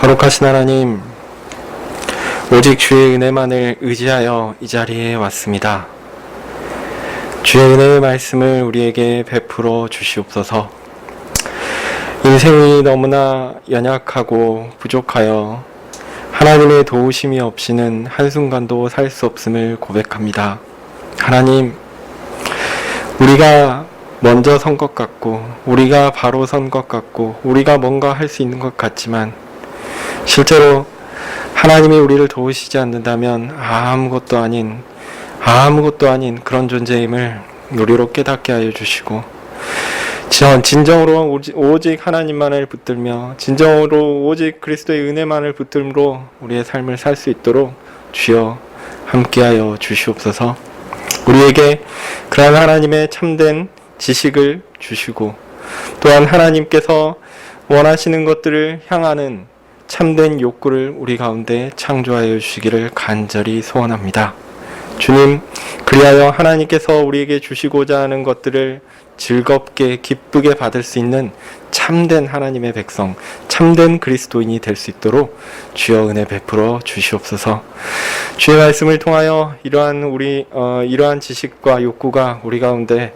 거룩하신 하나님, 오직 주의 은혜만을 의지하여 이 자리에 왔습니다. 주의 은혜의 말씀을 우리에게 베풀어 주시옵소서. 인생이 너무나 연약하고 부족하여 하나님의 도우심이 없이는 한순간도 살 수 없음을 고백합니다. 하나님, 우리가 먼저 선 것 같고, 우리가 바로 선 것 같고, 우리가 뭔가 할 수 있는 것 같지만 실제로 하나님이 우리를 도우시지 않는다면 아무것도 아닌 그런 존재임을 우리로 깨닫게 하여 주시고, 진정으로 오직 하나님만을 붙들며 진정으로 오직 그리스도의 은혜만을 붙들므로 우리의 삶을 살 수 있도록 주여 함께하여 주시옵소서. 우리에게 그러한 하나님의 참된 지식을 주시고, 또한 하나님께서 원하시는 것들을 향하는 참된 욕구를 우리 가운데 창조하여 주시기를 간절히 소원합니다. 주님, 그리하여 하나님께서 우리에게 주시고자 하는 것들을 즐겁게 기쁘게 받을 수 있는 참된 하나님의 백성, 참된 그리스도인이 될 수 있도록 주여 은혜 베풀어 주시옵소서. 주의 말씀을 통하여 이러한 지식과 욕구가 우리 가운데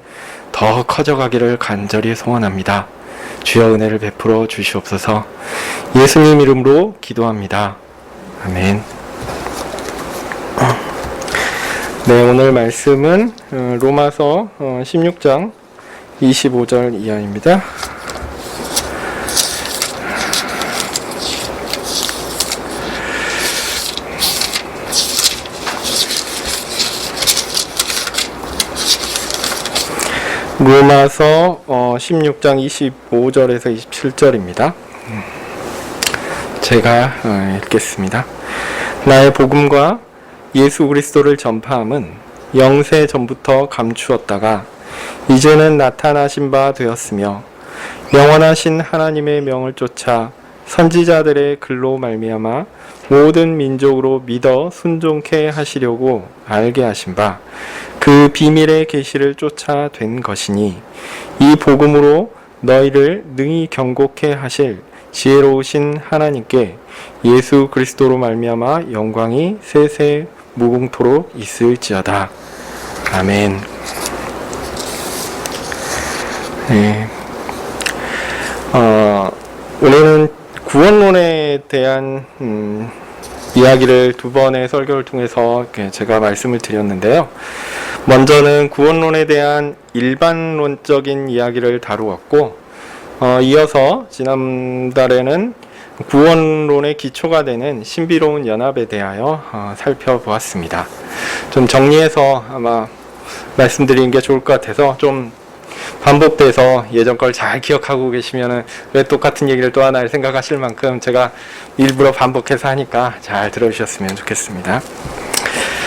더 커져가기를 간절히 소원합니다. 주여 은혜를 베풀어 주시옵소서. 예수님 이름으로 기도합니다. 아멘. 네, 오늘 말씀은 로마서 16장 25절 이하입니다. 로마서 16장 25절에서 27절입니다. 제가 읽겠습니다. 나의 복음과 예수 그리스도를 전파함은 영세 전부터 감추었다가 이제는 나타나신 바 되었으며, 영원하신 하나님의 명을 쫓아 선지자들의 글로 말미암아 모든 민족으로 믿어 순종케 하시려고 알게 하신 바 그 비밀의 계시를 쫓아 된 것이니, 이 복음으로 너희를 능히 경고케 하실 지혜로우신 하나님께 예수 그리스도로 말미암아 영광이 세세 무궁토록 있을지어다. 아멘. 네. 오늘은 구원론에 대한 이야기를 두 번의 설교를 통해서 제가 말씀을 드렸는데요. 먼저는 구원론에 대한 일반론적인 이야기를 다루었고, 이어서 지난달에는 구원론의 기초가 되는 신비로운 연합에 대하여 살펴보았습니다. 좀 정리해서 아마 말씀드리는 게 좋을 것 같아서 좀 반복돼서 예전 걸 잘 기억하고 계시면은 왜 똑같은 얘기를 또 하나 생각하실 만큼 제가 일부러 반복해서 하니까 잘 들어주셨으면 좋겠습니다.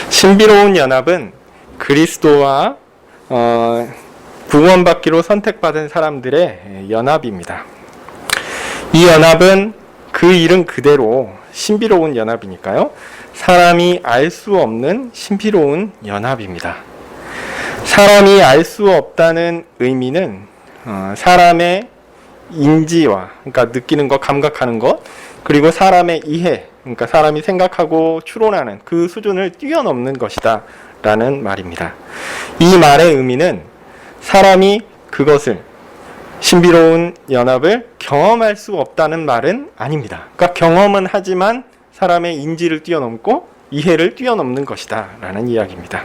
신비로운 연합은 그리스도와 구원받기로 선택받은 사람들의 연합입니다. 이 연합은 그 이름 그대로 신비로운 연합이니까요, 사람이 알 수 없는 신비로운 연합입니다. 사람이 알 수 없다는 의미는 사람의 인지와, 그러니까 느끼는 것, 감각하는 것, 그리고 사람의 이해, 그러니까 사람이 생각하고 추론하는 그 수준을 뛰어넘는 것이다 라는 말입니다. 이 말의 의미는 사람이 그것을, 신비로운 연합을 경험할 수 없다는 말은 아닙니다. 그러니까 경험은 하지만 사람의 인지를 뛰어넘고 이해를 뛰어넘는 것이다 라는 이야기입니다.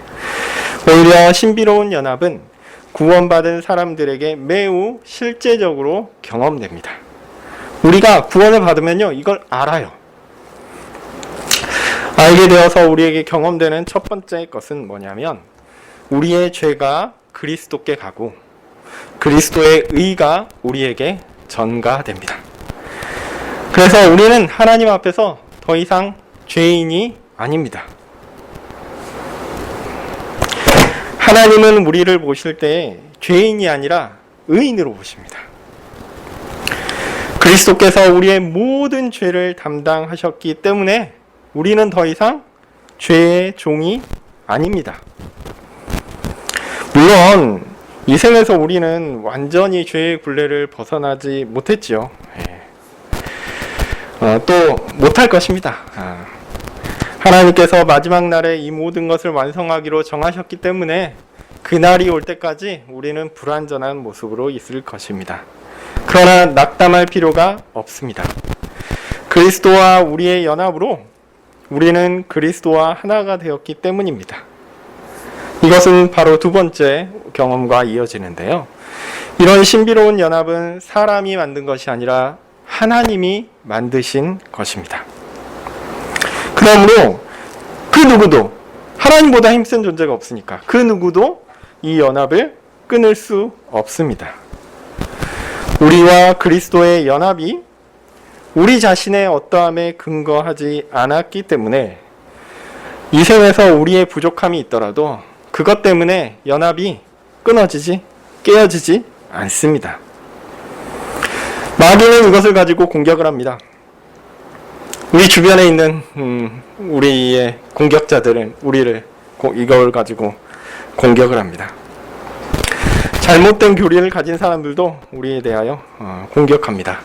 오히려 신비로운 연합은 구원받은 사람들에게 매우 실제적으로 경험됩니다. 우리가 구원을 받으면요, 이걸 알아요. 알게 되어서 우리에게 경험되는 첫 번째 것은 뭐냐면, 우리의 죄가 그리스도께 가고 그리스도의 의가 우리에게 전가됩니다. 그래서 우리는 하나님 앞에서 더 이상 죄인이 아닙니다. 하나님은 우리를 보실 때 죄인이 아니라 의인으로 보십니다. 그리스도께서 우리의 모든 죄를 담당하셨기 때문에 우리는 더 이상 죄의 종이 아닙니다. 물론 이 생에서 우리는 완전히 죄의 굴레를 벗어나지 못했지요. 또 못할 것입니다. 하나님께서 마지막 날에 이 모든 것을 완성하기로 정하셨기 때문에 그날이 올 때까지 우리는 불완전한 모습으로 있을 것입니다. 그러나 낙담할 필요가 없습니다. 그리스도와 우리의 연합으로 우리는 그리스도와 하나가 되었기 때문입니다. 이것은 바로 두 번째 경험과 이어지는데요. 이런 신비로운 연합은 사람이 만든 것이 아니라 하나님이 만드신 것입니다. 그러므로 그 누구도 하나님보다 힘센 존재가 없으니까 그 누구도 이 연합을 끊을 수 없습니다. 우리와 그리스도의 연합이 우리 자신의 어떠함에 근거하지 않았기 때문에 이 생에서 우리의 부족함이 있더라도 그것 때문에 연합이 끊어지지, 깨어지지 않습니다. 마귀는 이것을 가지고 공격을 합니다. 우리 주변에 있는 우리의 공격자들은 우리를 이걸 가지고 공격을 합니다. 잘못된 교리를 가진 사람들도 우리에 대하여 공격합니다.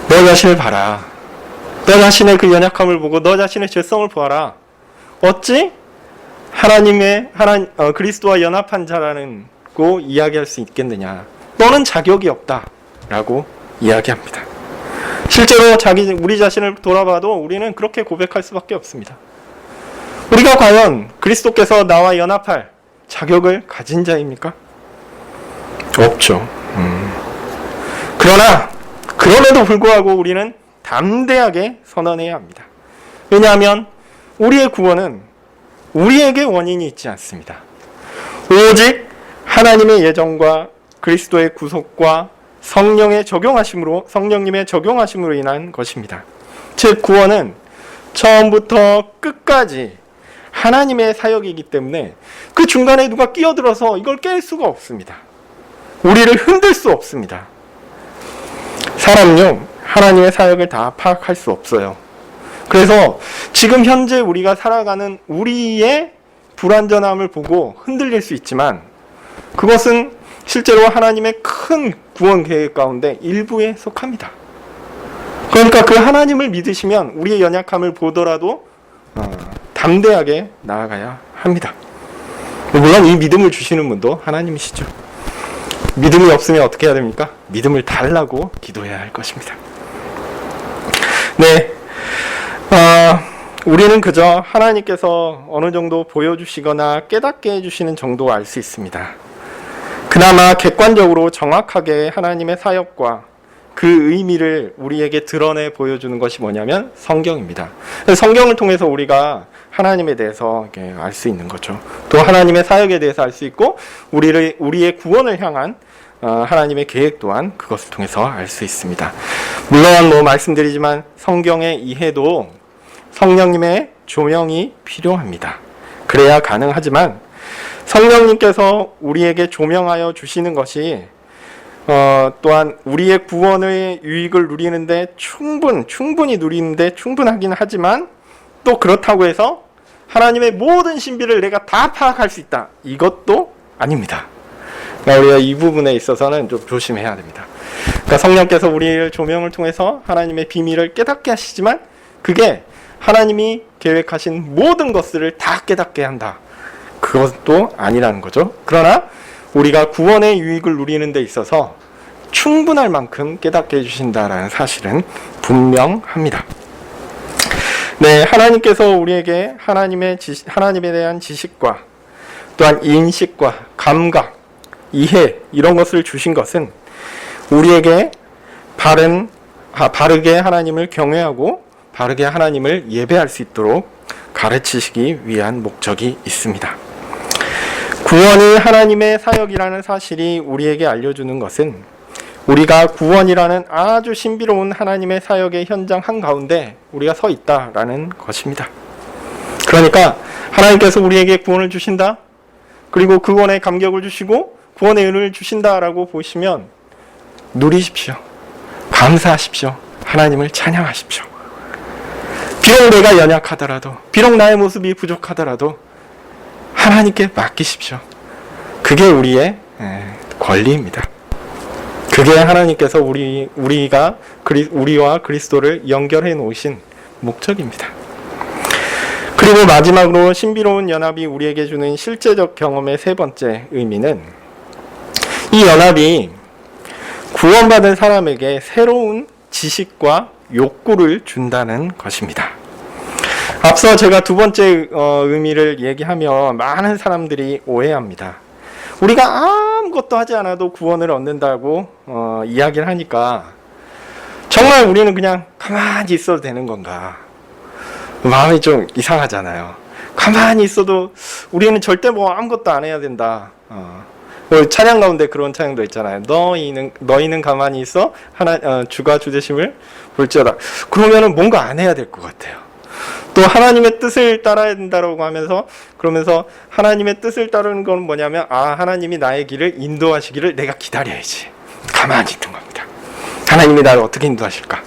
너 자신을 봐라. 너 자신의 그 연약함을 보고 너 자신의 죄성을 보아라. 어찌 그리스도와 연합한 자라는 고 이야기할 수 있겠느냐. 너는 자격이 없다. 라고 이야기합니다. 실제로 우리 자신을 돌아봐도 우리는 그렇게 고백할 수밖에 없습니다. 우리가 과연 그리스도께서 나와 연합할 자격을 가진 자입니까? 없죠. 그럼에도 불구하고 우리는 담대하게 선언해야 합니다. 왜냐하면 우리의 구원은 우리에게 원인이 있지 않습니다. 오직 하나님의 예정과 그리스도의 구속과 성령님의 적용하심으로 인한 것입니다. 즉 구원은 처음부터 끝까지 하나님의 사역이기 때문에 그 중간에 누가 끼어들어서 이걸 깰 수가 없습니다. 우리를 흔들 수 없습니다. 사람은요, 하나님의 사역을 다 파악할 수 없어요. 그래서 지금 현재 우리가 살아가는 우리의 불완전함을 보고 흔들릴 수 있지만 그것은 실제로 하나님의 큰 구원 계획 가운데 일부에 속합니다. 그러니까 그 하나님을 믿으시면 우리의 연약함을 보더라도 담대하게 나아가야 합니다. 물론 이 믿음을 주시는 분도 하나님이시죠. 믿음이 없으면 어떻게 해야 됩니까? 믿음을 달라고 기도해야 할 것입니다. 네, 우리는 그저 하나님께서 어느 정도 보여주시거나 깨닫게 해주시는 정도 알 수 있습니다. 그나마 객관적으로 정확하게 하나님의 사역과 그 의미를 우리에게 드러내 보여주는 것이 뭐냐면 성경입니다. 성경을 통해서 우리가 하나님에 대해서 알 수 있는 거죠. 또 하나님의 사역에 대해서 알 수 있고 우리의 구원을 향한 하나님의 계획 또한 그것을 통해서 알 수 있습니다. 물론 말씀드리지만 성경의 이해도 성령님의 조명이 필요합니다. 그래야 가능하지만 성령님께서 우리에게 조명하여 주시는 것이 또한 우리의 구원의 유익을 누리는데 충분히 누리는데 충분하긴 하지만 또 그렇다고 해서 하나님의 모든 신비를 내가 다 파악할 수 있다. 이것도 아닙니다. 그러니까 우리가 이 부분에 있어서는 좀 조심해야 됩니다. 그러니까 성령께서 우리를 조명을 통해서 하나님의 비밀을 깨닫게 하시지만 그게 하나님이 계획하신 모든 것들을 다 깨닫게 한다. 그것도 아니라는 거죠. 그러나 우리가 구원의 유익을 누리는 데 있어서 충분할 만큼 깨닫게 해주신다라는 사실은 분명합니다. 네, 하나님께서 우리에게 하나님에 대한 지식과 또한 인식과 감각, 이해 이런 것을 주신 것은 우리에게 바르게 하나님을 경외하고 바르게 하나님을 예배할 수 있도록 가르치시기 위한 목적이 있습니다. 구원이 하나님의 사역이라는 사실이 우리에게 알려주는 것은 우리가 구원이라는 아주 신비로운 하나님의 사역의 현장 한가운데 우리가 서 있다라는 것입니다. 그러니까 하나님께서 우리에게 구원을 주신다. 그리고 그 구원의 감격을 주시고 구원의 은혜를 주신다라고 보시면 누리십시오. 감사하십시오. 하나님을 찬양하십시오. 비록 내가 연약하더라도 비록 나의 모습이 부족하더라도 하나님께 맡기십시오. 그게 우리의 권리입니다. 그게 하나님께서 우리와 그리스도를 연결해 놓으신 목적입니다. 그리고 마지막으로 신비로운 연합이 우리에게 주는 실제적 경험의 세 번째 의미는 이 연합이 구원받은 사람에게 새로운 지식과 욕구를 준다는 것입니다. 앞서 제가 두 번째 의미를 얘기하면 많은 사람들이 오해합니다. 우리가 아무것도 하지 않아도 구원을 얻는다고 이야기를 하니까 정말 우리는 그냥 가만히 있어도 되는 건가? 마음이 좀 이상하잖아요. 가만히 있어도 우리는 절대 뭐 아무것도 안 해야 된다. 찬양 가운데 그런 찬양도 있잖아요. 너희는 가만히 있어 주가 주 되심을 볼지어다. 그러면은 뭔가 안 해야 될 것 같아요. 또 하나님의 뜻을 따라야 된다라고 하면서 그러면서 하나님의 뜻을 따르는 건 뭐냐면 하나님이 나의 길을 인도하시기를 내가 기다려야지. 가만히 있는 겁니다. 하나님이 나를 어떻게 인도하실까?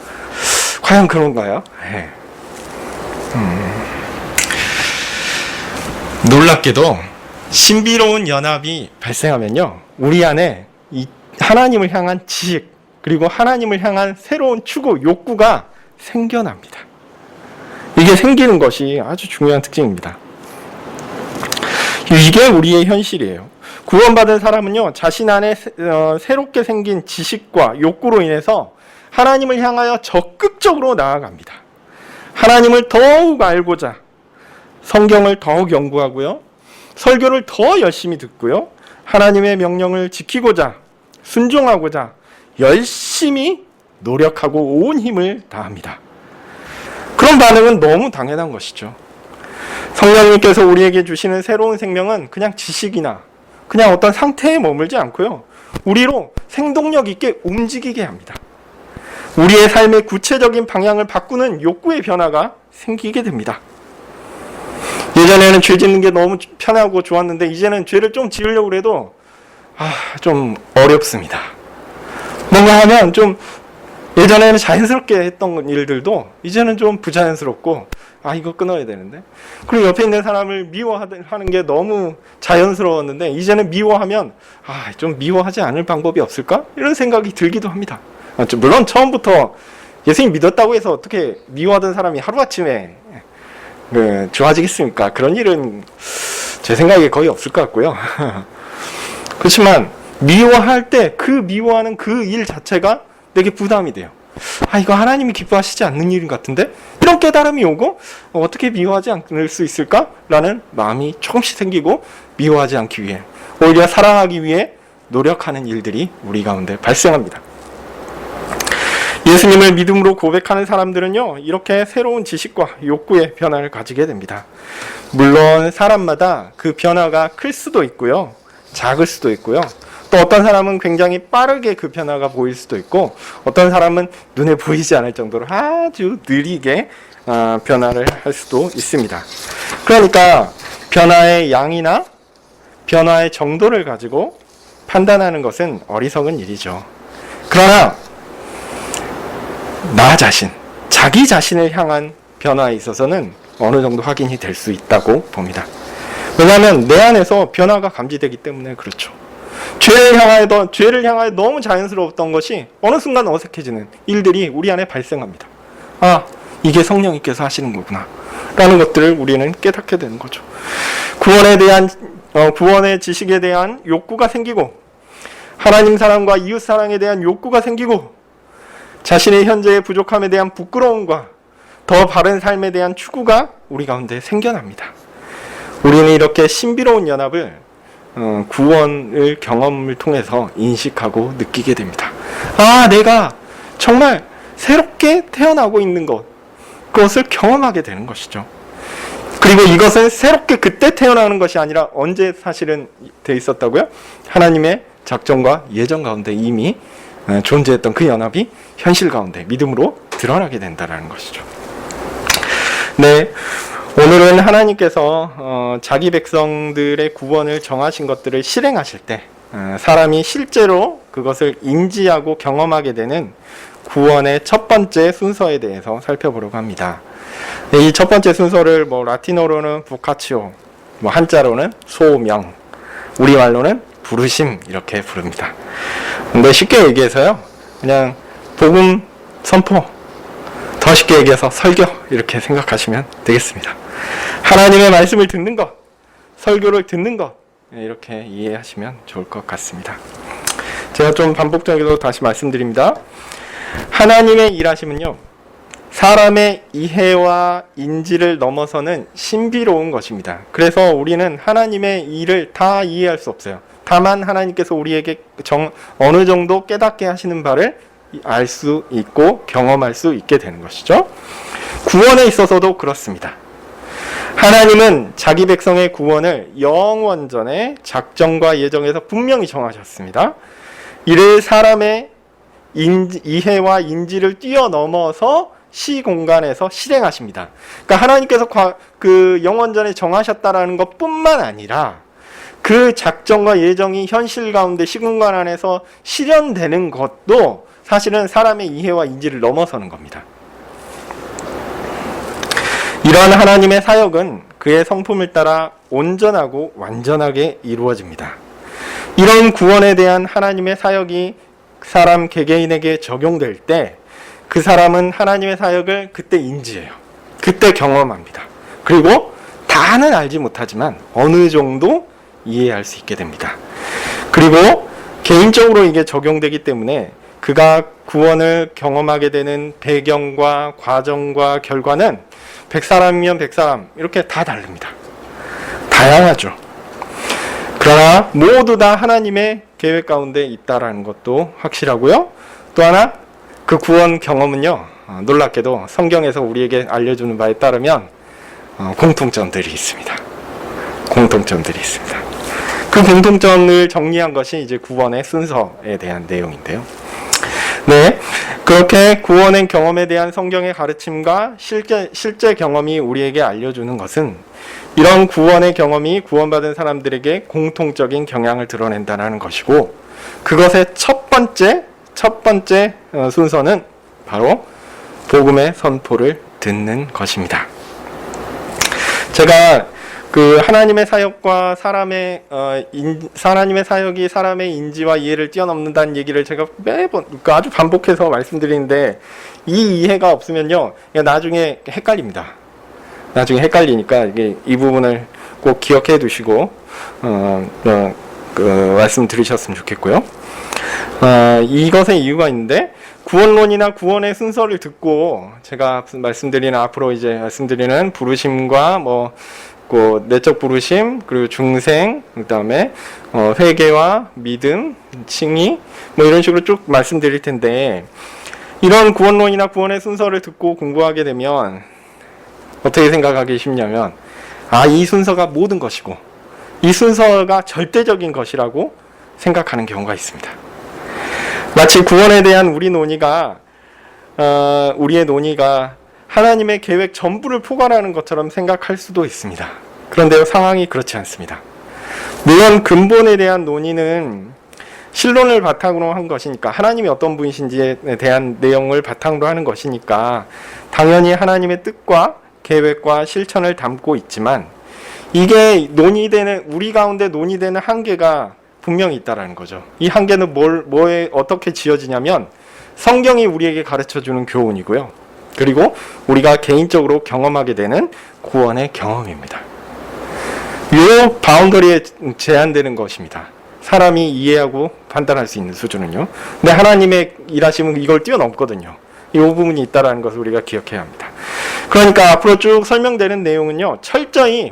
과연 그런가요? 네. 놀랍게도 신비로운 연합이 발생하면요, 우리 안에 이 하나님을 향한 지식 그리고 하나님을 향한 새로운 추구, 욕구가 생겨납니다. 이게 생기는 것이 아주 중요한 특징입니다. 이게 우리의 현실이에요. 구원받은 사람은요, 자신 안에 새롭게 생긴 지식과 욕구로 인해서 하나님을 향하여 적극적으로 나아갑니다. 하나님을 더욱 알고자 성경을 더욱 연구하고요, 설교를 더 열심히 듣고요, 하나님의 명령을 지키고자 순종하고자 열심히 노력하고 온 힘을 다합니다. 그런 반응은 너무 당연한 것이죠. 성령님께서 우리에게 주시는 새로운 생명은 그냥 지식이나 그냥 어떤 상태에 머물지 않고요, 우리로 생동력 있게 움직이게 합니다. 우리의 삶의 구체적인 방향을 바꾸는 욕구의 변화가 생기게 됩니다. 예전에는 죄 짓는 게 너무 편하고 좋았는데 이제는 죄를 좀 지으려고 해도 좀 어렵습니다. 뭔가 하면 좀 예전에는 자연스럽게 했던 일들도 이제는 좀 부자연스럽고 이거 끊어야 되는데, 그리고 옆에 있는 사람을 미워하는 게 너무 자연스러웠는데 이제는 미워하면 좀 미워하지 않을 방법이 없을까? 이런 생각이 들기도 합니다. 물론 처음부터 예수님 믿었다고 해서 어떻게 미워하던 사람이 하루아침에 좋아지겠습니까? 그런 일은 제 생각에 거의 없을 것 같고요. 그렇지만 미워할 때 그 미워하는 그 일 자체가 되게 부담이 돼요. 이거 하나님이 기뻐하시지 않는 일 같은데? 이런 깨달음이 오고 어떻게 미워하지 않을 수 있을까? 라는 마음이 조금씩 생기고 미워하지 않기 위해, 오히려 사랑하기 위해 노력하는 일들이 우리 가운데 발생합니다. 예수님을 믿음으로 고백하는 사람들은요, 이렇게 새로운 지식과 욕구의 변화를 가지게 됩니다. 물론 사람마다 그 변화가 클 수도 있고요, 작을 수도 있고요, 또 어떤 사람은 굉장히 빠르게 그 변화가 보일 수도 있고, 어떤 사람은 눈에 보이지 않을 정도로 아주 느리게 변화를 할 수도 있습니다. 그러니까 변화의 양이나 변화의 정도를 가지고 판단하는 것은 어리석은 일이죠. 그러나 나 자신, 자기 자신을 향한 변화에 있어서는 어느 정도 확인이 될 수 있다고 봅니다. 왜냐하면 내 안에서 변화가 감지되기 때문에 그렇죠. 죄를 향하여 너무 자연스러웠던 것이 어느 순간 어색해지는 일들이 우리 안에 발생합니다. 이게 성령님께서 하시는 거구나 라는 것들을 우리는 깨닫게 되는 거죠. 구원의 지식에 대한 욕구가 생기고, 하나님 사랑과 이웃 사랑에 대한 욕구가 생기고, 자신의 현재의 부족함에 대한 부끄러움과 더 바른 삶에 대한 추구가 우리 가운데 생겨납니다. 우리는 이렇게 신비로운 연합을 구원을 경험을 통해서 인식하고 느끼게 됩니다. 내가 정말 새롭게 태어나고 있는 그것을 경험하게 되는 것이죠. 그리고 이것은 새롭게 그때 태어나는 것이 아니라 언제 사실은 돼 있었다고요? 하나님의 작정과 예정 가운데 이미 존재했던 그 연합이 현실 가운데 믿음으로 드러나게 된다는 것이죠. 네, 오늘은 하나님께서 자기 백성들의 구원을 정하신 것들을 실행하실 때 사람이 실제로 그것을 인지하고 경험하게 되는 구원의 첫 번째 순서에 대해서 살펴보려고 합니다. 이 첫 번째 순서를 라틴어로는 부카치오, 한자로는 소명, 우리말로는 부르심 이렇게 부릅니다. 근데 쉽게 얘기해서요, 그냥 복음 선포, 더 쉽게 얘기해서 설교 이렇게 생각하시면 되겠습니다. 하나님의 말씀을 듣는 것, 설교를 듣는 것, 이렇게 이해하시면 좋을 것 같습니다. 제가 좀 반복적으로 다시 말씀드립니다. 하나님의 일하심은요, 사람의 이해와 인지를 넘어서는 신비로운 것입니다. 그래서 우리는 하나님의 일을 다 이해할 수 없어요. 다만 하나님께서 우리에게 어느 정도 깨닫게 하시는 바를 알 수 있고 경험할 수 있게 되는 것이죠. 구원에 있어서도 그렇습니다. 하나님은 자기 백성의 구원을 영원 전에 작정과 예정에서 분명히 정하셨습니다. 이를 사람의 이해와 인지를 뛰어넘어서 시공간에서 실행하십니다. 그러니까 하나님께서 그 영원 전에 정하셨다라는 것뿐만 아니라 그 작정과 예정이 현실 가운데 시공간 안에서 실현되는 것도 사실은 사람의 이해와 인지를 넘어서는 겁니다. 이러한 하나님의 사역은 그의 성품을 따라 온전하고 완전하게 이루어집니다. 이런 구원에 대한 하나님의 사역이 사람 개개인에게 적용될 때 그 사람은 하나님의 사역을 그때 인지해요. 그때 경험합니다. 그리고 다는 알지 못하지만 어느 정도 이해할 수 있게 됩니다. 그리고 개인적으로 이게 적용되기 때문에 그가 구원을 경험하게 되는 배경과 과정과 결과는 100사람이면 100사람 이렇게 다 다릅니다. 다양하죠. 그러나 모두 다 하나님의 계획 가운데 있다라는 것도 확실하고요. 또 하나, 그 구원 경험은요, 놀랍게도 성경에서 우리에게 알려주는 바에 따르면 공통점들이 있습니다. 공통점들이 있습니다. 그 공통점을 정리한 것이 이제 구원의 순서에 대한 내용인데요. 네, 그렇게 구원의 경험에 대한 성경의 가르침과 실제 경험이 우리에게 알려주는 것은 이런 구원의 경험이 구원받은 사람들에게 공통적인 경향을 드러낸다는 것이고, 그것의 첫 번째 순서는 바로 복음의 선포를 듣는 것입니다. 제가 그 하나님의 사역과 하나님의 사역이 사람의 인지와 이해를 뛰어넘는다는 얘기를 제가 매번 아주 반복해서 말씀드리는데, 이 이해가 없으면요, 나중에 헷갈립니다. 나중에 헷갈리니까 이 부분을 꼭 기억해 두시고 말씀 들으셨으면 좋겠고요. 이것의 이유가 있는데, 구원론이나 구원의 순서를 듣고 제가 앞으로 이제 말씀드리는 부르심과 내적 부르심, 그리고 중생, 그다음에 회개와 믿음, 칭의, 이런 식으로 쭉 말씀드릴 텐데, 이런 구원론이나 구원의 순서를 듣고 공부하게 되면 어떻게 생각하기 쉽냐면, 이 순서가 모든 것이고 이 순서가 절대적인 것이라고 생각하는 경우가 있습니다. 마치 구원에 대한 우리의 논의가 하나님의 계획 전부를 포괄하는 것처럼 생각할 수도 있습니다. 그런데 상황이 그렇지 않습니다. 물론 근본에 대한 논의는 신론을 바탕으로 한 것이니까, 하나님이 어떤 분이신지에 대한 내용을 바탕으로 하는 것이니까 당연히 하나님의 뜻과 계획과 실천을 담고 있지만, 이게 우리 가운데 논의되는 한계가 분명히 있다라는 거죠. 이 한계는 어떻게 지어지냐면, 성경이 우리에게 가르쳐주는 교훈이고요. 그리고 우리가 개인적으로 경험하게 되는 구원의 경험입니다. 이 바운더리에 제한되는 것입니다. 사람이 이해하고 판단할 수 있는 수준은요. 근데 하나님의 일하심은 이걸 뛰어넘거든요. 이 부분이 있다는 것을 우리가 기억해야 합니다. 그러니까 앞으로 쭉 설명되는 내용은요, 철저히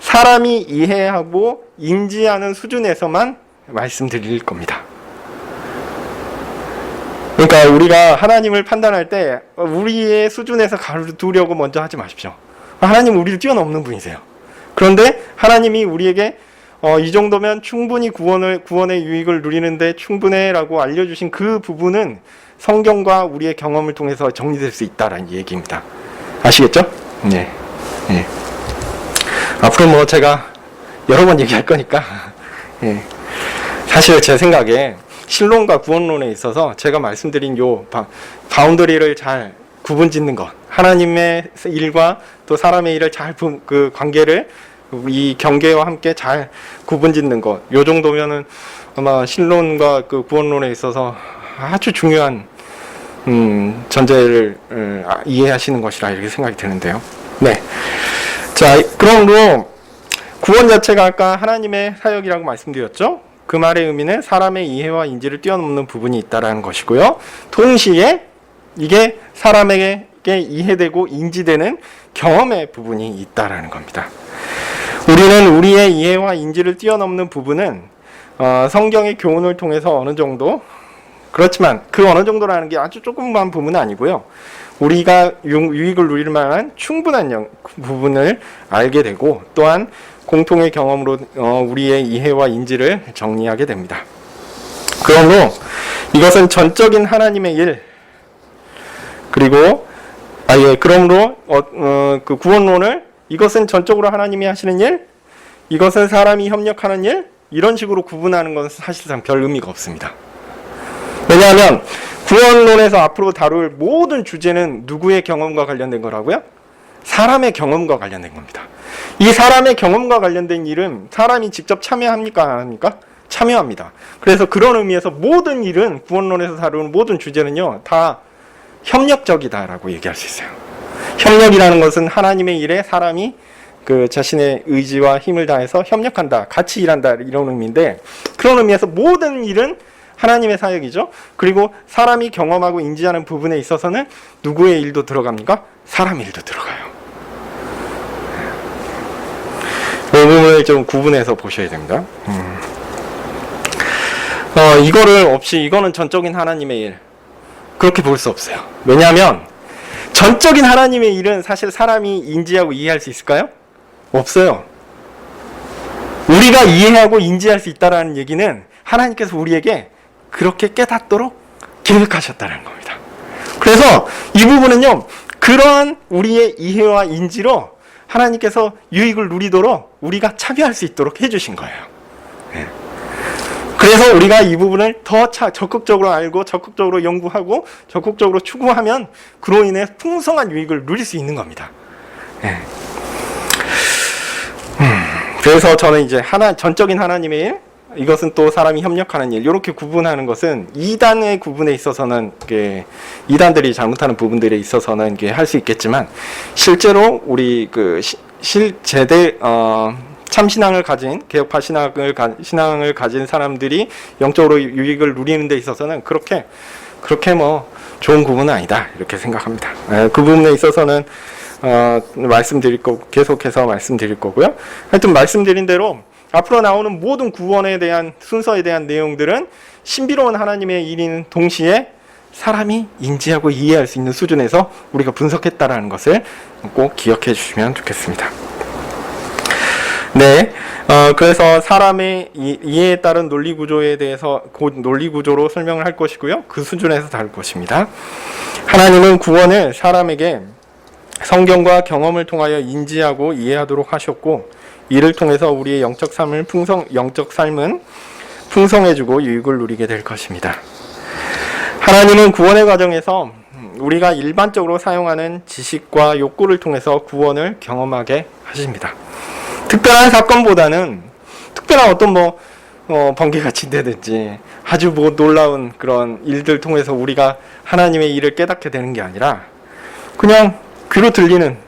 사람이 이해하고 인지하는 수준에서만 말씀드릴 겁니다. 그러니까 우리가 하나님을 판단할 때 우리의 수준에서 가두려고 먼저 하지 마십시오. 하나님은 우리를 뛰어넘는 분이세요. 그런데 하나님이 우리에게 이 정도면 충분히 구원의 유익을 누리는데 충분해라고 알려주신 그 부분은 성경과 우리의 경험을 통해서 정리될 수 있다라는 얘기입니다. 아시겠죠? 네. 네. 앞으로 제가 여러 번 얘기할 거니까, 예. 사실 제 생각에 신론과 구원론에 있어서 제가 말씀드린 바운더리를 잘 구분 짓는 것, 하나님의 일과 또 사람의 일을 잘 그 관계를 이 경계와 함께 잘 구분짓는 것, 요 정도면은 아마 신론과 그 구원론에 있어서 아주 중요한 전제를 이해하시는 것이라 이렇게 생각이 드는데요. 네. 자, 그러므로 구원 자체가 아까 하나님의 사역이라고 말씀드렸죠. 그 말의 의미는 사람의 이해와 인지를 뛰어넘는 부분이 있다라는 것이고요. 동시에 이게 사람에게 이해되고 인지되는 경험의 부분이 있다라는 겁니다. 우리는 우리의 이해와 인지를 뛰어넘는 부분은 성경의 교훈을 통해서 어느 정도, 그렇지만 그 어느 정도라는 게 아주 조금만 부분은 아니고요. 우리가 유익을 누릴 만한 충분한 부분을 알게 되고, 또한 공통의 경험으로 우리의 이해와 인지를 정리하게 됩니다. 그러므로 이것은 전적인 하나님의 일, 그리고 그러므로 그 구원론을 이것은 전적으로 하나님이 하시는 일, 이것은 사람이 협력하는 일, 이런 식으로 구분하는 것은 사실상 별 의미가 없습니다. 왜냐하면 구원론에서 앞으로 다룰 모든 주제는 누구의 경험과 관련된 거라고요? 사람의 경험과 관련된 겁니다. 이 사람의 경험과 관련된 일은 사람이 직접 참여합니까? 안 합니까? 참여합니다. 그래서 그런 의미에서 모든 일은, 구원론에서 다루는 모든 주제는요, 다 협력적이다라고 얘기할 수 있어요. 협력이라는 것은 하나님의 일에 사람이 그 자신의 의지와 힘을 다해서 협력한다, 같이 일한다, 이런 의미인데, 그런 의미에서 모든 일은 하나님의 사역이죠. 그리고 사람이 경험하고 인지하는 부분에 있어서는 누구의 일도 들어갑니까? 사람의 일도 들어가요. 이 부분을 좀 구분해서 보셔야 됩니다. 이거를 없이 이거는 전적인 하나님의 일, 그렇게 볼 수 없어요. 왜냐하면 전적인 하나님의 일은 사실 사람이 인지하고 이해할 수 있을까요? 없어요. 우리가 이해하고 인지할 수 있다는 얘기는 하나님께서 우리에게 그렇게 깨닫도록 계획하셨다는 겁니다. 그래서 이 부분은요, 그러한 우리의 이해와 인지로 하나님께서 유익을 누리도록 우리가 참여할 수 있도록 해주신 거예요. 그래서 우리가 이 부분을 더 적극적으로 알고 적극적으로 연구하고 적극적으로 추구하면 그로 인해 풍성한 유익을 누릴 수 있는 겁니다. 그래서 저는 이제 전적인 하나님의 일, 이것은 또 사람이 협력하는 일, 이렇게 구분하는 것은 이단의 구분에 있어서는 이단들이 잘못하는 부분들에 있어서는 할 수 있겠지만, 실제로 우리 참신앙을 가진, 개혁파 신앙을 가진 사람들이 영적으로 유익을 누리는 데 있어서는 그렇게 좋은 구분은 아니다, 이렇게 생각합니다. 그 부분에 있어서는 계속해서 말씀드릴 거고요. 하여튼 말씀드린 대로 앞으로 나오는 모든 구원에 대한 순서에 대한 내용들은 신비로운 하나님의 일인 동시에 사람이 인지하고 이해할 수 있는 수준에서 우리가 분석했다라는 것을 꼭 기억해 주시면 좋겠습니다. 네, 그래서 사람의 이해에 따른 논리 구조에 대해서 곧 논리 구조로 설명을 할 것이고요. 그 수준에서 다룰 것입니다. 하나님은 구원을 사람에게 성경과 경험을 통하여 인지하고 이해하도록 하셨고, 이를 통해서 우리의 영적 삶은 풍성해지고 유익을 누리게 될 것입니다. 하나님은 구원의 과정에서 우리가 일반적으로 사용하는 지식과 욕구를 통해서 구원을 경험하게 하십니다. 특별한 사건보다는 특별한 어떤 번개가 친다든지 아주 놀라운 그런 일들 통해서 우리가 하나님의 일을 깨닫게 되는 게 아니라, 그냥 귀로 들리는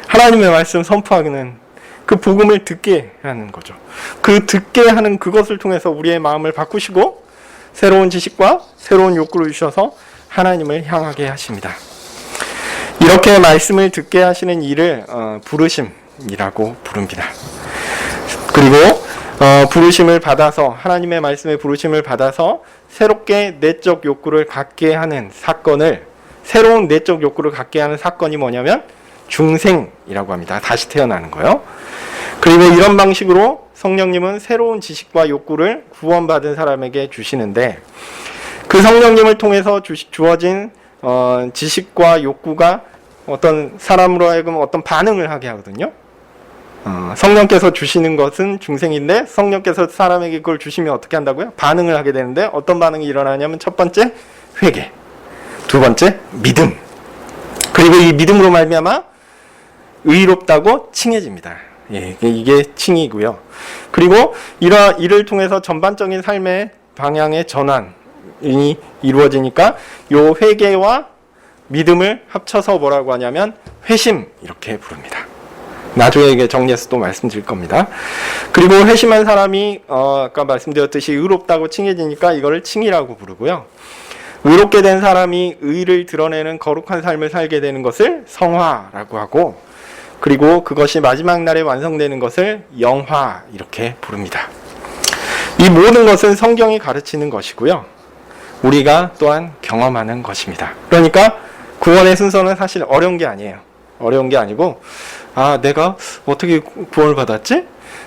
하나님의 말씀 선포하는 그 복음을 듣게 하는 거죠. 그 듣게 하는 그것을 통해서 우리의 마음을 바꾸시고 새로운 지식과 새로운 욕구를 주셔서 하나님을 향하게 하십니다. 이렇게 말씀을 듣게 하시는 일을 부르심이라고 부릅니다. 그리고 부르심을 받아서, 하나님의 말씀의 부르심을 받아서 새롭게 내적 욕구를 갖게 하는 사건을, 새로운 내적 욕구를 갖게 하는 사건이 뭐냐면 중생이라고 합니다. 다시 태어나는 거요. 그리고 이런 방식으로 성령님은 새로운 지식과 욕구를 구원받은 사람에게 주시는데, 그 성령님을 통해서 주어진 지식과 욕구가 어떤 사람으로 하여금 어떤 반응을 하게 하거든요. 성령께서 주시는 것은 중생인데, 성령께서 사람에게 그걸 주시면 어떻게 한다고요? 반응을 하게 되는데, 어떤 반응이 일어나냐면 첫 번째 회개, 두 번째 믿음, 그리고 이 믿음으로 말미암아 의롭다고 칭해집니다. 예, 이게 칭이고요. 그리고 이를 통해서 전반적인 삶의 방향의 전환이 이루어지니까 요 회개와 믿음을 합쳐서 뭐라고 하냐면 회심 이렇게 부릅니다. 나중에 이게 정리해서 또 말씀드릴 겁니다. 그리고 회심한 사람이 아까 말씀드렸듯이 의롭다고 칭해지니까 이거를 칭이라고 부르고요. 의롭게 된 사람이 의를 드러내는 거룩한 삶을 살게 되는 것을 성화라고 하고, 그리고 그것이 마지막 날에 완성되는 것을 영화 이렇게 부릅니다. 이 모든 것은 성경이 가르치는 것이고요. 우리가 또한 경험하는 것입니다. 그러니까 구원의 순서는 사실 어려운 게 아니에요. 어려운 게 아니고, 내가 어떻게 구원을 받았지?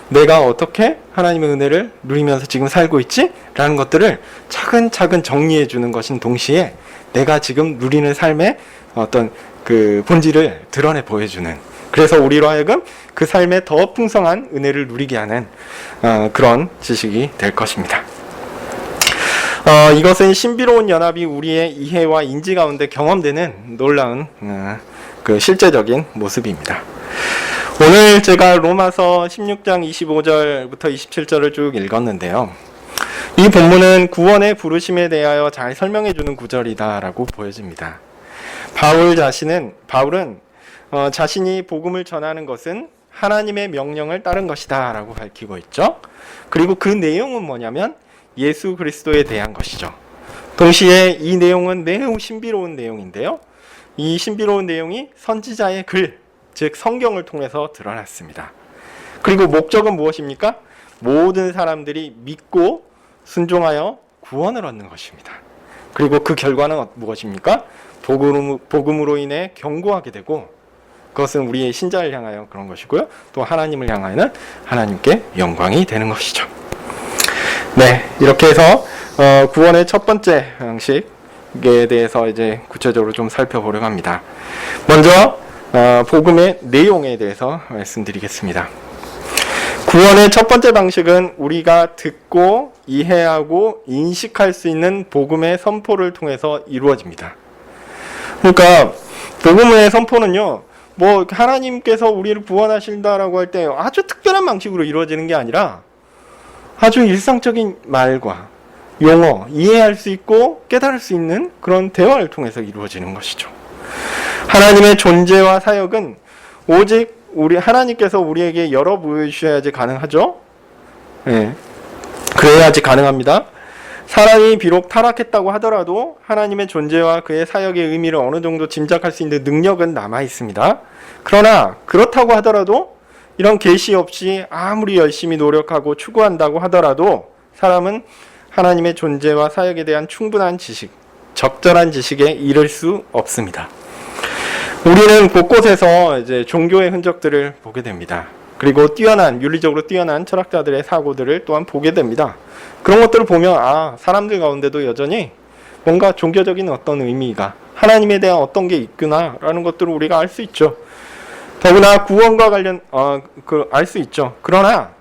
내가 어떻게 하나님의 은혜를 누리면서 지금 살고 있지? 라는 것들을 차근차근 정리해 주는 것인 동시에 내가 지금 누리는 삶의 어떤 그 본질을 드러내 보여주는, 그래서 우리로 하여금 그 삶에 더 풍성한 은혜를 누리게 하는 그런 지식이 될 것입니다. 이것은 신비로운 연합이 우리의 이해와 인지 가운데 경험되는 놀라운 그 실제적인 모습입니다. 오늘 제가 로마서 16장 25절부터 27절을 쭉 읽었는데요. 이 본문은 구원의 부르심에 대하여 잘 설명해 주는 구절이다라고 보여집니다. 바울은 자신이 복음을 전하는 것은 하나님의 명령을 따른 것이다 라고 밝히고 있죠. 그리고 그 내용은 뭐냐면 예수 그리스도에 대한 것이죠. 동시에 이 내용은 매우 신비로운 내용인데요. 이 신비로운 내용이 선지자의 글, 즉 성경을 통해서 드러났습니다. 그리고 목적은 무엇입니까? 모든 사람들이 믿고 순종하여 구원을 얻는 것입니다. 그리고 그 결과는 무엇입니까? 복음으로 인해 견고하게 되고, 그것은 우리의 신자를 향하여 그런 것이고요. 또 하나님을 향하여는 하나님께 영광이 되는 것이죠. 네, 이렇게 해서 구원의 첫 번째 방식에 대해서 이제 구체적으로 좀 살펴보려고 합니다. 먼저 복음의 내용에 대해서 말씀드리겠습니다. 구원의 첫 번째 방식은 우리가 듣고 이해하고 인식할 수 있는 복음의 선포를 통해서 이루어집니다. 그러니까 복음의 선포는요, 하나님께서 우리를 구원하신다라고 할 때 아주 특별한 방식으로 이루어지는 게 아니라 아주 일상적인 말과 용어, 이해할 수 있고 깨달을 수 있는 그런 대화를 통해서 이루어지는 것이죠. 하나님의 존재와 사역은 오직 하나님께서 우리에게 열어 보여주셔야지 가능하죠. 네. 그래야지 가능합니다. 사람이 비록 타락했다고 하더라도 하나님의 존재와 그의 사역의 의미를 어느 정도 짐작할 수 있는 능력은 남아 있습니다. 그러나 그렇다고 하더라도 이런 계시 없이 아무리 열심히 노력하고 추구한다고 하더라도 사람은 하나님의 존재와 사역에 대한 충분한 지식, 적절한 지식에 이를 수 없습니다. 우리는 곳곳에서 이제 종교의 흔적들을 보게 됩니다. 그리고 윤리적으로 뛰어난 철학자들의 사고들을 또한 보게 됩니다. 그런 것들을 보면 사람들 가운데도 여전히 뭔가 종교적인 어떤 의미가, 하나님에 대한 어떤 게 있구나라는 것들을 우리가 알 수 있죠. 더구나 구원과 관련 알 수 있죠. 그러나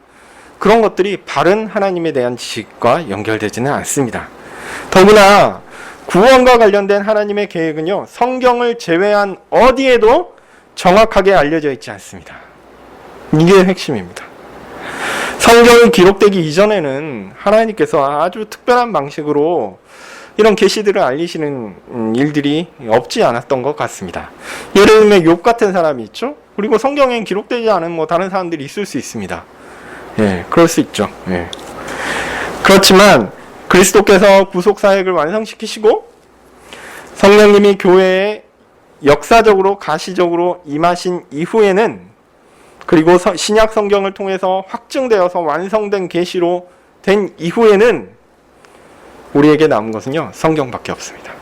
그런 것들이 바른 하나님에 대한 지식과 연결되지는 않습니다. 더구나 구원과 관련된 하나님의 계획은요, 성경을 제외한 어디에도 정확하게 알려져 있지 않습니다. 이게 핵심입니다. 성경이 기록되기 이전에는 하나님께서 아주 특별한 방식으로 이런 계시들을 알리시는 일들이 없지 않았던 것 같습니다. 예를 들면 욥 같은 사람이 있죠. 그리고 성경엔 기록되지 않은 다른 사람들이 있을 수 있습니다. 예, 그럴 수 있죠. 예. 그렇지만 그리스도께서 구속 사역을 완성시키시고 성령님이 교회에 역사적으로 가시적으로 임하신 이후에는, 그리고 신약 성경을 통해서 확증되어서 완성된 계시로 된 이후에는 우리에게 남은 것은요, 성경밖에 없습니다.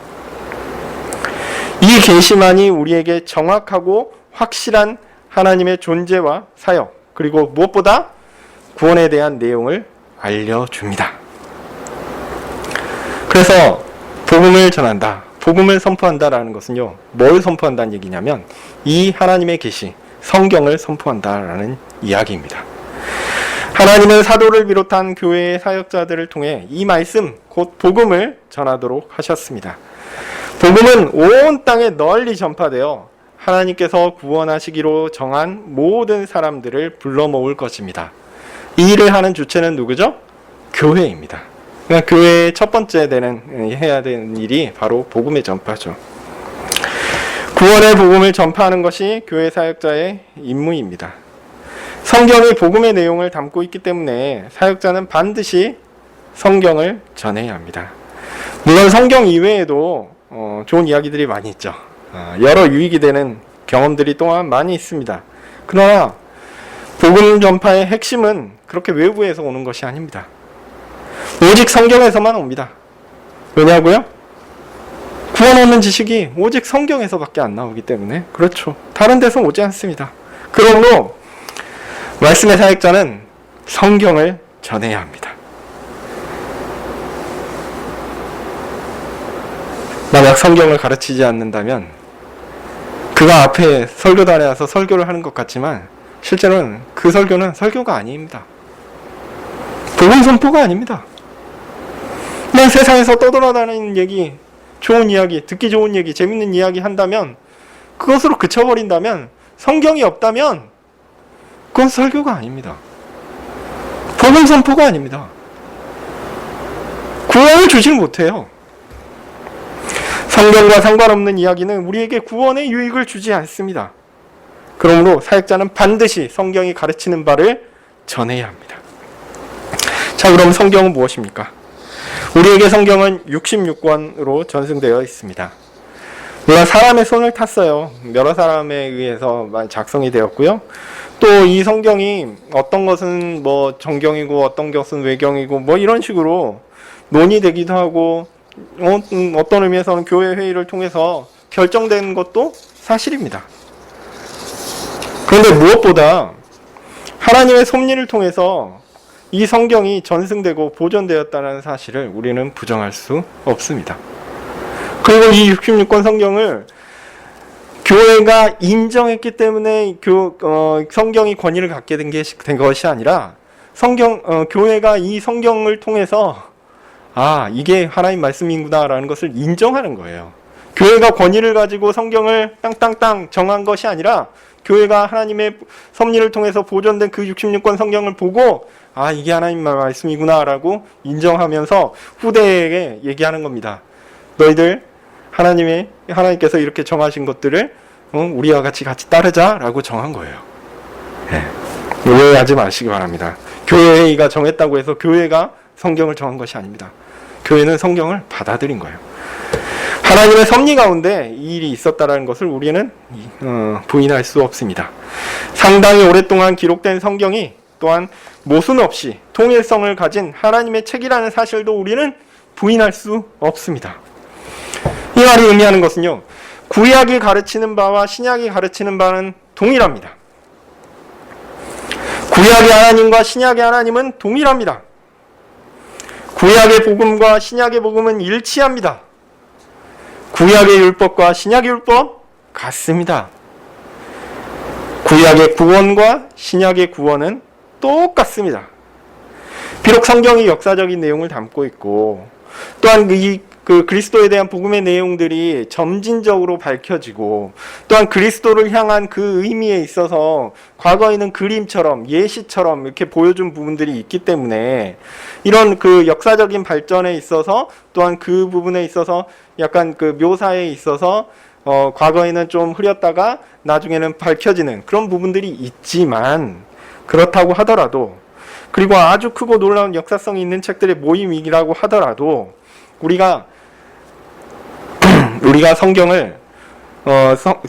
이 계시만이 우리에게 정확하고 확실한 하나님의 존재와 사역, 그리고 무엇보다 구원에 대한 내용을 알려줍니다. 그래서 복음을 전한다, 복음을 선포한다라는 것은요, 뭘 선포한다는 얘기냐면 이 하나님의 계시, 성경을 선포한다라는 이야기입니다. 하나님은 사도를 비롯한 교회의 사역자들을 통해 이 말씀, 곧 복음을 전하도록 하셨습니다. 복음은 온 땅에 널리 전파되어 하나님께서 구원하시기로 정한 모든 사람들을 불러 모을 것입니다. 이 일을 하는 주체는 누구죠? 교회입니다. 그러니까 교회의 첫 번째 해야 되는 일이 바로 복음의 전파죠. 구원의 복음을 전파하는 것이 교회 사역자의 임무입니다. 성경이 복음의 내용을 담고 있기 때문에 사역자는 반드시 성경을 전해야 합니다. 물론 성경 이외에도 좋은 이야기들이 많이 있죠. 여러 유익이 되는 경험들이 또한 많이 있습니다. 그러나 복음 전파의 핵심은 그렇게 외부에서 오는 것이 아닙니다. 오직 성경에서만 옵니다. 왜냐고요? 구원 얻는 지식이 오직 성경에서밖에 안 나오기 때문에. 그렇죠. 다른 데서 오지 않습니다. 그러므로 말씀의 사역자는 성경을 전해야 합니다. 만약 성경을 가르치지 않는다면 그가 앞에 설교단에 와서 설교를 하는 것 같지만 실제로는 그 설교는 설교가 아닙니다. 복음 선포가 아닙니다. 그냥 세상에서 떠돌아다니는 얘기, 좋은 이야기, 듣기 좋은 얘기, 재밌는 이야기 한다면 그것으로 그쳐버린다면 성경이 없다면 그건 설교가 아닙니다. 복음 선포가 아닙니다. 구원을 주질 못해요. 성경과 상관없는 이야기는 우리에게 구원의 유익을 주지 않습니다. 그러므로 사역자는 반드시 성경이 가르치는 바를 전해야 합니다. 자, 그럼 성경은 무엇입니까? 우리에게 성경은 66권으로 전승되어 있습니다. 물론 사람의 손을 탔어요. 여러 사람에 의해서 작성이 되었고요. 또 이 성경이 어떤 것은 뭐 정경이고 어떤 것은 외경이고 뭐 이런 식으로 논의되기도 하고 어떤 의미에서는 교회 회의를 통해서 결정된 것도 사실입니다. 그런데 무엇보다 하나님의 섭리를 통해서 이 성경이 전승되고 보존되었다는 사실을 우리는 부정할 수 없습니다. 그리고 이 66권 성경을 교회가 인정했기 때문에 성경이 권위를 갖게 된 것이 아니라 교회가 이 성경을 통해서 이게 하나님 말씀이구나라는 것을 인정하는 거예요. 교회가 권위를 가지고 성경을 땅땅땅 정한 것이 아니라 교회가 하나님의 섭리를 통해서 보존된 그 66권 성경을 보고 이게 하나님 말씀이구나라고 인정하면서 후대에게 얘기하는 겁니다. 너희들 하나님께서 이렇게 정하신 것들을 우리와 같이 따르자라고 정한 거예요. 오해하지 마시기 바랍니다. 교회가 정했다고 해서 교회가 성경을 정한 것이 아닙니다. 교회는 성경을 받아들인 거예요. 하나님의 섭리 가운데 이 일이 있었다는 것을 우리는 부인할 수 없습니다. 상당히 오랫동안 기록된 성경이 또한 모순 없이 통일성을 가진 하나님의 책이라는 사실도 우리는 부인할 수 없습니다. 이 말이 의미하는 것은요, 구약이 가르치는 바와 신약이 가르치는 바는 동일합니다. 구약의 하나님과 신약의 하나님은 동일합니다. 구약의 복음과 신약의 복음은 일치합니다. 구약의 율법과 신약의 율법 같습니다. 구약의 구원과 신약의 구원은 똑같습니다. 비록 성경이 역사적인 내용을 담고 있고 또한 그리스도에 대한 복음의 내용들이 점진적으로 밝혀지고 또한 그리스도를 향한 그 의미에 있어서 과거에는 그림처럼 예시처럼 이렇게 보여준 부분들이 있기 때문에 이런 그 역사적인 발전에 있어서 또한 그 부분에 있어서 약간 그 묘사에 있어서 과거에는 좀 흐렸다가 나중에는 밝혀지는 그런 부분들이 있지만 그렇다고 하더라도 그리고 아주 크고 놀라운 역사성이 있는 책들의 모임이라고 하더라도 우리가 성경을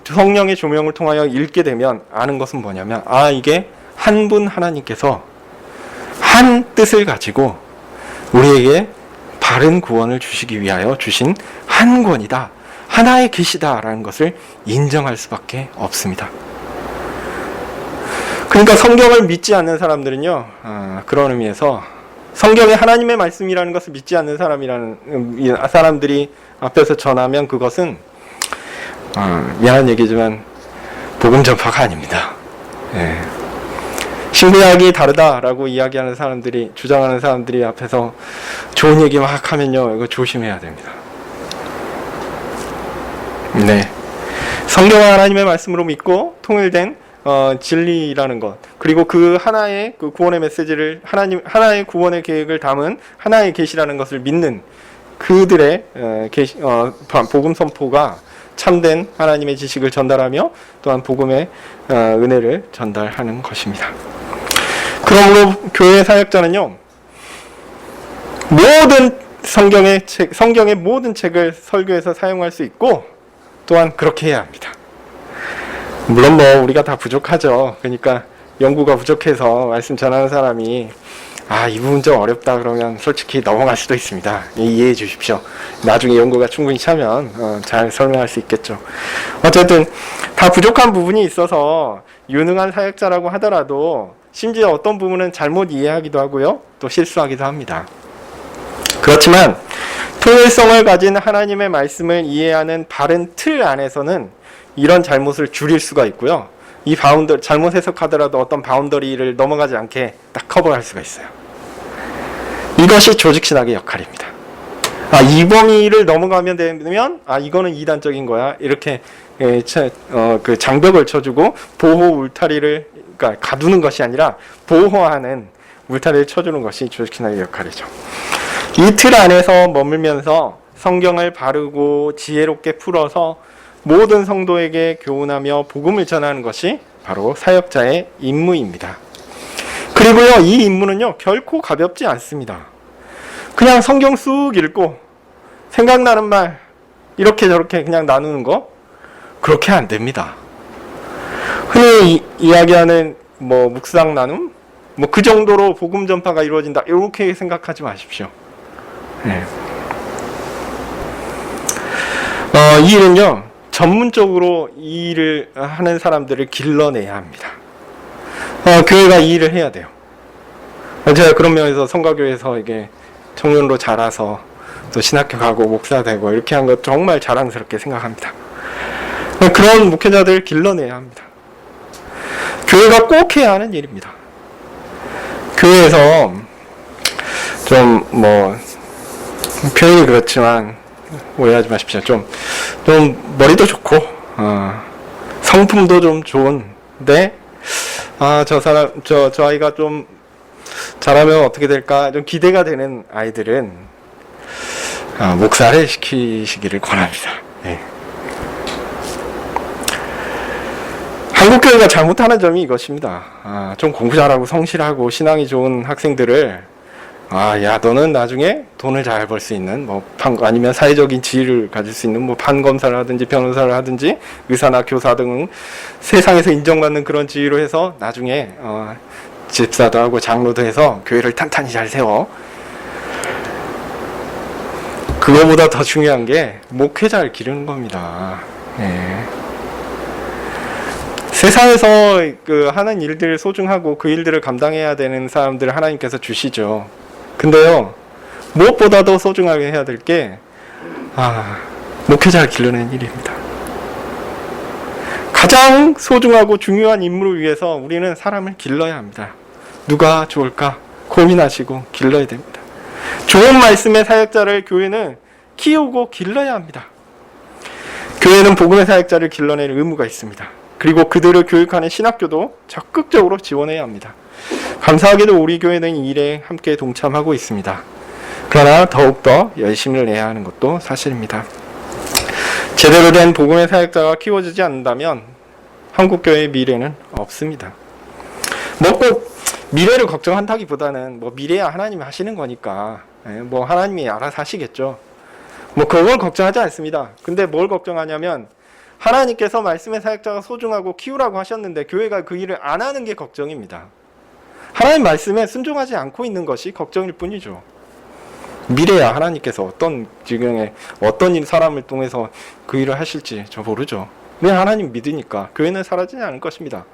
성령의 조명을 통하여 읽게 되면 아는 것은 뭐냐면 이게 한 분 하나님께서 한 뜻을 가지고 우리에게 바른 구원을 주시기 위하여 주신 한 권이다. 하나의 계시다라는 것을 인정할 수밖에 없습니다. 그러니까 성경을 믿지 않는 사람들은요, 그런 의미에서 성경이 하나님의 말씀이라는 것을 믿지 않는 사람들이 앞에서 전하면 그것은 미안한 얘기지만 복음 전파가 아닙니다. 신구약이 다르다라고 이야기하는 사람들이 주장하는 사람들이 앞에서 좋은 얘기 막 하면요, 이거 조심해야 됩니다. 성경을 하나님의 말씀으로 믿고 통일된 진리라는 것, 그리고 그 하나의 그 구원의 메시지를 하나의 구원의 계획을 담은 하나의 계시라는 것을 믿는 그들의 복음 선포가 참된 하나님의 지식을 전달하며 또한 복음의 은혜를 전달하는 것입니다. 그러므로 교회 사역자는요, 모든 성경의 모든 책을 설교에서 사용할 수 있고 또한 그렇게 해야 합니다. 물론 뭐 우리가 다 부족하죠. 그러니까 연구가 부족해서 말씀 전하는 사람이 이 부분 좀 어렵다 그러면 솔직히 넘어갈 수도 있습니다. 이해해 주십시오. 나중에 연구가 충분히 차면 잘 설명할 수 있겠죠. 어쨌든 다 부족한 부분이 있어서 유능한 사역자라고 하더라도 심지어 어떤 부분은 잘못 이해하기도 하고요, 또 실수하기도 합니다. 그렇지만 통일성을 가진 하나님의 말씀을 이해하는 바른 틀 안에서는 이런 잘못을 줄일 수가 있고요, 이 잘못 해석하더라도 어떤 바운더리를 넘어가지 않게 딱 커버할 수가 있어요. 이것이 조직신학의 역할입니다. 이 범위를 넘어가면 되면 이거는 이단적인 거야, 이렇게 그 장벽을 쳐주고 보호 울타리를, 그러니까 가두는 것이 아니라 보호하는 울타리를 쳐주는 것이 조직신학의 역할이죠. 이 틀 안에서 머물면서 성경을 바르고 지혜롭게 풀어서 모든 성도에게 교훈하며 복음을 전하는 것이 바로 사역자의 임무입니다. 그리고요, 이 임무는요 결코 가볍지 않습니다. 그냥 성경 쑥 읽고 생각나는 말 이렇게 저렇게 그냥 나누는 거, 그렇게 안 됩니다. 흔히 이야기하는 묵상 나눔, 그 정도로 복음 전파가 이루어진다, 이렇게 생각하지 마십시오. 네. 이 일은요 전문적으로 이 일을 하는 사람들을 길러내야 합니다. 교회가 이 일을 해야 돼요. 제가 그런 면에서 성가교회에서 이게 청년으로 자라서 또 신학교 가고 목사 되고 이렇게 한 것 정말 자랑스럽게 생각합니다. 그런 목회자들을 길러내야 합니다. 교회가 꼭 해야 하는 일입니다. 교회에서 좀 표현이 그렇지만 오해하지 마십시오. 좀 머리도 좋고 성품도 좀 좋은데 저 아이가 좀 잘하면 어떻게 될까 좀 기대가 되는 아이들은 목사를 시키시기를 권합니다. 네. 한국교회가 잘못하는 점이 이것입니다. 좀 공부 잘하고 성실하고 신앙이 좋은 학생들을 야, 너는 나중에 돈을 잘 벌 수 있는 아니면 사회적인 지위를 가질 수 있는 판검사를 하든지 변호사를 하든지 의사나 교사 등 세상에서 인정받는 그런 지위로 해서 나중에 집사도 하고 장로도 해서 교회를 탄탄히 잘 세워. 그거보다 더 중요한 게 목회자를 기르는 겁니다. 예. 세상에서 하는 일들을 소중하고 그 일들을 감당해야 되는 사람들을 하나님께서 주시죠. 근데요, 무엇보다도 소중하게 해야 될 게 목회자를 기르는 일입니다. 가장 소중하고 중요한 임무를 위해서 우리는 사람을 길러야 합니다. 누가 좋을까 고민하시고 길러야 됩니다. 좋은 말씀의 사역자를 교회는 키우고 길러야 합니다. 교회는 복음의 사역자를 길러낼 의무가 있습니다. 그리고 그들을 교육하는 신학교도 적극적으로 지원해야 합니다. 감사하게도 우리 교회는 이 일에 함께 동참하고 있습니다. 그러나 더욱더 열심을 내야 하는 것도 사실입니다. 제대로 된 복음의 사역자가 키워지지 않는다면 한국교회의 미래는 없습니다. 꼭 미래를 걱정한다기보다는 미래야 하나님이 하시는 거니까 하나님이 알아서 하시겠죠. 그걸 걱정하지 않습니다. 근데 뭘 걱정하냐면 하나님께서 말씀의 사역자가 소중하고 키우라고 하셨는데 교회가 그 일을 안 하는 게 걱정입니다. 하나님 말씀에 순종하지 않고 있는 것이 걱정일 뿐이죠. 미래야 하나님께서 어떤 지경에 어떤 사람을 통해서 그 일을 하실지 저 모르죠. 그냥 하나님 믿으니까 교회는 사라지지 않을 것입니다.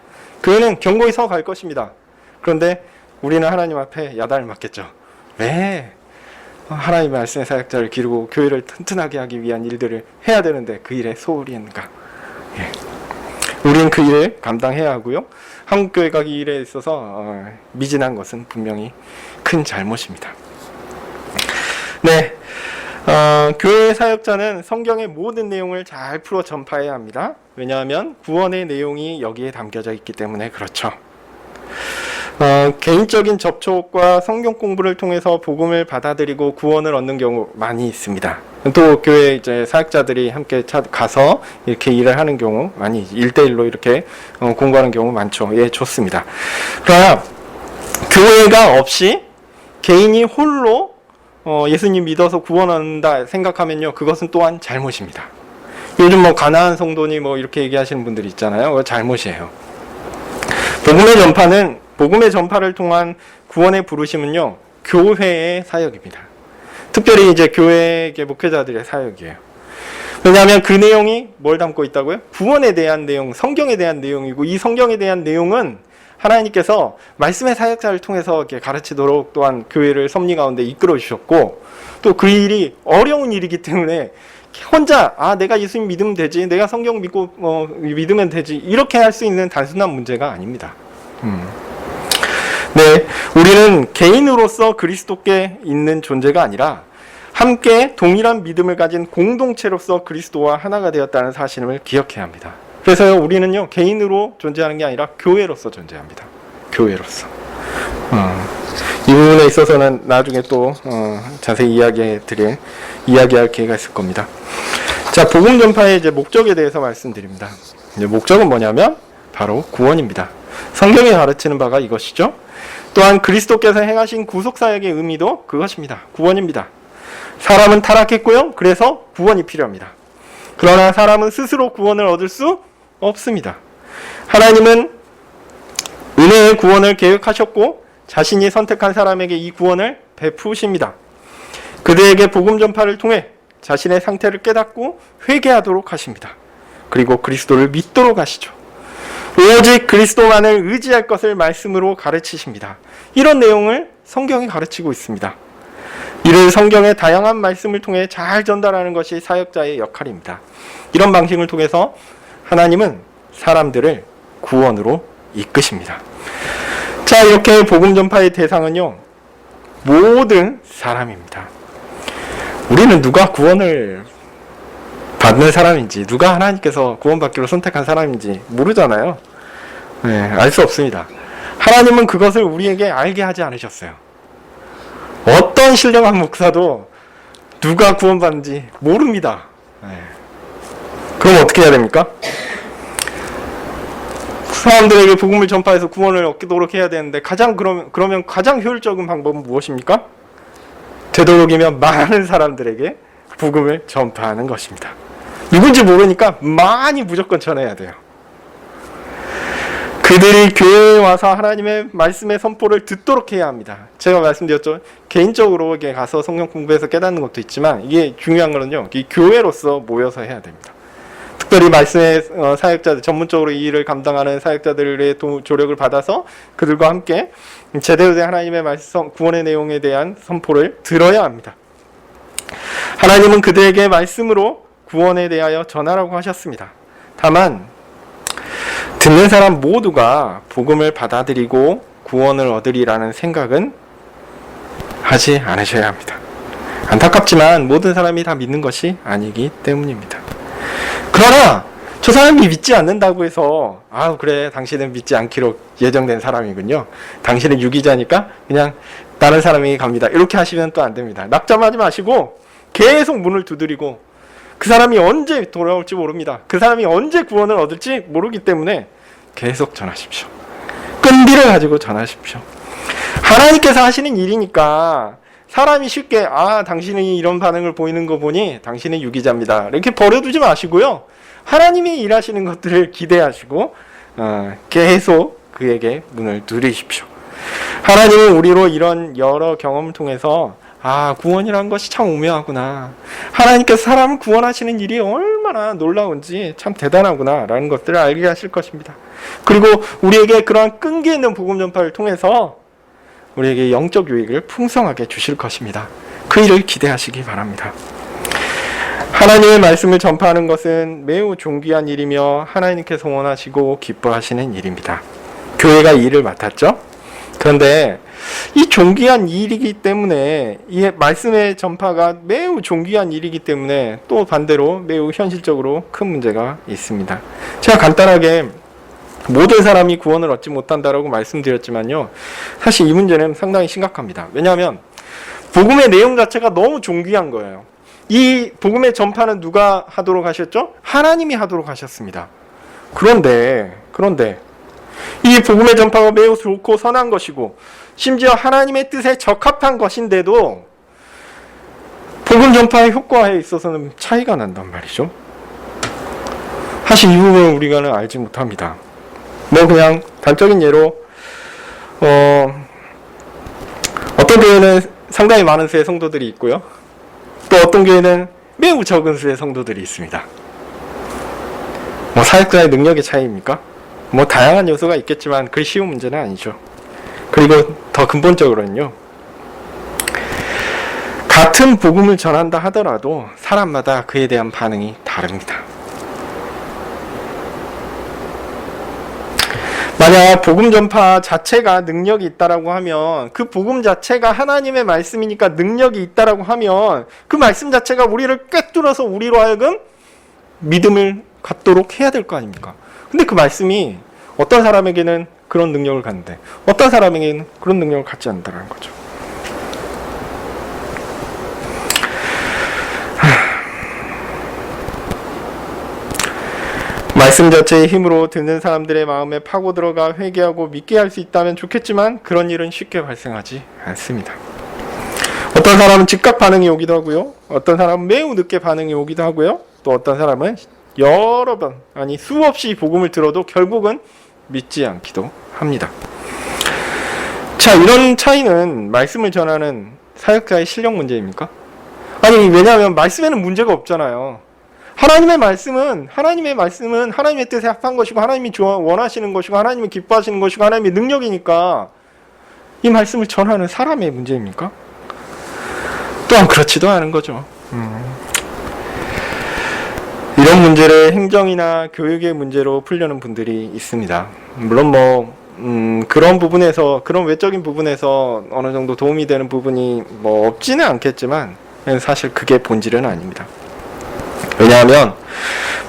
교회는 견고히 서 갈 것입니다. 그런데 우리는 하나님 앞에 야단을 맞겠죠. 왜 하나님의 말씀의 사역자를 기르고 교회를 튼튼하게 하기 위한 일들을 해야 되는데 그 일에 소홀히 했는가? 우리는 그 일을 감당해야 하고요. 한국교회가 이 일에 있어서 미진한 것은 분명히 큰 잘못입니다. 네, 교회 사역자는 성경의 모든 내용을 잘 풀어 전파해야 합니다. 왜냐하면 구원의 내용이 여기에 담겨져 있기 때문에 그렇죠. 개인적인 접촉과 성경 공부를 통해서 복음을 받아들이고 구원을 얻는 경우 많이 있습니다. 또 교회 이제 사역자들이 함께 가서 이렇게 일을 하는 경우 많이 1대1로 이렇게 공부하는 경우 많죠. 예, 좋습니다. 그러나 교회가 없이 개인이 홀로 예수님 믿어서 구원 얻는다 생각하면요, 그것은 또한 잘못입니다. 요즘 뭐 가나안 성도니 뭐 이렇게 얘기하시는 분들이 있잖아요. 그거 잘못이에요. 복음의 전파를 통한 구원의 부르심은요, 교회의 사역입니다. 특별히 이제 교회의 목회자들의 사역이에요. 왜냐하면 그 내용이 뭘 담고 있다고요? 구원에 대한 내용, 성경에 대한 내용이고, 이 성경에 대한 내용은 하나님께서 말씀의 사역자를 통해서 이렇게 가르치도록 또한 교회를 섭리 가운데 이끌어 주셨고, 또 그 일이 어려운 일이기 때문에 혼자 내가 예수님 믿으면 되지, 내가 성경 믿고 믿으면 되지, 이렇게 할 수 있는 단순한 문제가 아닙니다. 네, 우리는 개인으로서 그리스도께 있는 존재가 아니라 함께 동일한 믿음을 가진 공동체로서 그리스도와 하나가 되었다는 사실을 기억해야 합니다. 그래서요, 우리는요, 개인으로 존재하는 게 아니라 교회로서 존재합니다. 교회로서. 이 부분에 있어서는 나중에 또 자세히 이야기할 기회가 있을 겁니다. 자, 복음 전파의 이제 목적에 대해서 말씀드립니다. 이제 목적은 뭐냐면 바로 구원입니다. 성경이 가르치는 바가 이것이죠. 또한 그리스도께서 행하신 구속사역의 의미도 그것입니다. 구원입니다. 사람은 타락했고요. 그래서 구원이 필요합니다. 그러나 사람은 스스로 구원을 얻을 수 없습니다. 하나님은 은혜의 구원을 계획하셨고 자신이 선택한 사람에게 이 구원을 베푸십니다. 그들에게 복음 전파를 통해 자신의 상태를 깨닫고 회개하도록 하십니다. 그리고 그리스도를 믿도록 하시죠. 오직 그리스도만을 의지할 것을 말씀으로 가르치십니다. 이런 내용을 성경이 가르치고 있습니다. 이를 성경의 다양한 말씀을 통해 잘 전달하는 것이 사역자의 역할입니다. 이런 방식을 통해서 하나님은 사람들을 구원으로 이끄십니다. 자, 이렇게 복음 전파의 대상은요, 모든 사람입니다. 우리는 누가 구원을 받는 사람인지, 누가 하나님께서 구원받기로 선택한 사람인지 모르잖아요. 네, 알 수 없습니다. 하나님은 그것을 우리에게 알게 하지 않으셨어요. 어떤 신령한 목사도 누가 구원받는지 모릅니다. 네. 그럼 어떻게 해야 됩니까? 사람들에게 복음을 전파해서 구원을 얻도록 해야 되는데 그러면 가장 효율적인 방법은 무엇입니까? 되도록이면 많은 사람들에게 복음을 전파하는 것입니다. 누군지 모르니까 많이 무조건 전해야 돼요. 그들이 교회에 와서 하나님의 말씀의 선포를 듣도록 해야 합니다. 제가 말씀드렸죠. 개인적으로 가서 성경 공부해서 깨닫는 것도 있지만, 이게 중요한 거는요, 이 교회로서 모여서 해야 됩니다. 특별히 말씀의 사역자들, 전문적으로 이 일을 감당하는 사역자들의 조력을 받아서 그들과 함께 제대로 된 하나님의 말씀, 구원의 내용에 대한 선포를 들어야 합니다. 하나님은 그들에게 말씀으로 구원에 대하여 전하라고 하셨습니다. 다만 듣는 사람 모두가 복음을 받아들이고 구원을 얻으리라는 생각은 하지 않으셔야 합니다. 안타깝지만 모든 사람이 다 믿는 것이 아니기 때문입니다. 그러나 저 사람이 믿지 않는다고 해서 그래, 당신은 믿지 않기로 예정된 사람이군요, 당신은 유기자니까 그냥 다른 사람에게 갑니다, 이렇게 하시면 또 안 됩니다. 낙점하지 마시고 계속 문을 두드리고, 그 사람이 언제 돌아올지 모릅니다. 그 사람이 언제 구원을 얻을지 모르기 때문에 계속 전하십시오. 끈기를 가지고 전하십시오. 하나님께서 하시는 일이니까 사람이 쉽게 당신이 이런 반응을 보이는 거 보니 당신은 유기자입니다, 이렇게 버려두지 마시고요, 하나님이 일하시는 것들을 기대하시고 계속 그에게 문을 두드리십시오. 하나님은 우리로 이런 여러 경험을 통해서 구원이라는 것이 참 오묘하구나, 하나님께서 사람을 구원하시는 일이 얼마나 놀라운지 참 대단하구나 라는 것들을 알게 하실 것입니다. 그리고 우리에게 그러한 끈기 있는 복음 전파를 통해서 우리에게 영적 유익을 풍성하게 주실 것입니다. 그 일을 기대하시기 바랍니다. 하나님의 말씀을 전파하는 것은 매우 존귀한 일이며 하나님께서 원하시고 기뻐하시는 일입니다. 교회가 이 일을 맡았죠. 그런데 이 존귀한 일이기 때문에 이 말씀의 전파가 매우 존귀한 일이기 때문에 또 반대로 매우 현실적으로 큰 문제가 있습니다. 제가 간단하게 모든 사람이 구원을 얻지 못한다라고 말씀드렸지만요. 사실 이 문제는 상당히 심각합니다. 왜냐하면 복음의 내용 자체가 너무 존귀한 거예요. 이 복음의 전파는 누가 하도록 하셨죠? 하나님이 하도록 하셨습니다. 그런데 이 복음의 전파가 매우 좋고 선한 것이고 심지어 하나님의 뜻에 적합한 것인데도 복음 전파의 효과에 있어서는 차이가 난단 말이죠. 사실 이 부분을 우리가 알지 못합니다. 그냥 단적인 예로 어떤 교회는 상당히 많은 수의 성도들이 있고요. 또 어떤 교회는 매우 적은 수의 성도들이 있습니다. 사역자의 능력의 차이입니까? 다양한 요소가 있겠지만 그리 쉬운 문제는 아니죠. 그리고 더 근본적으로는요. 같은 복음을 전한다 하더라도 사람마다 그에 대한 반응이 다릅니다. 만약 복음 전파 자체가 능력이 있다라고 하면 그 복음 자체가 하나님의 말씀이니까 능력이 있다라고 하면 그 말씀 자체가 우리를 꿰뚫어서 우리로 하여금 믿음을 갖도록 해야 될 거 아닙니까? 근데 그 말씀이 어떤 사람에게는 그런 능력을 갖는데 어떤 사람에게는 그런 능력을 갖지 않는다는 거죠. 말씀 자체의 힘으로 듣는 사람들의 마음에 파고 들어가 회개하고 믿게 할 수 있다면 좋겠지만 그런 일은 쉽게 발생하지 않습니다. 어떤 사람은 즉각 반응이 오기도 하고요. 어떤 사람은 매우 늦게 반응이 오기도 하고요. 또 어떤 사람은 여러 번, 아니 수없이 복음을 들어도 결국은 믿지 않기도 합니다. 자, 이런 차이는 말씀을 전하는 사역자의 실력 문제입니까? 아니, 왜냐하면 말씀에는 문제가 없잖아요. 하나님의 말씀은 하나님의 뜻에 합한 것이고 하나님이 원하시는 것이고 하나님이 기뻐하시는 것이고 하나님의 능력이니까 이 말씀을 전하는 사람의 문제입니까? 또한 그렇지도 않은 거죠. 이런 문제를 행정이나 교육의 문제로 풀려는 분들이 있습니다. 물론 그런 부분에서, 그런 외적인 부분에서 어느 정도 도움이 되는 부분이 없지는 않겠지만 사실 그게 본질은 아닙니다. 왜냐하면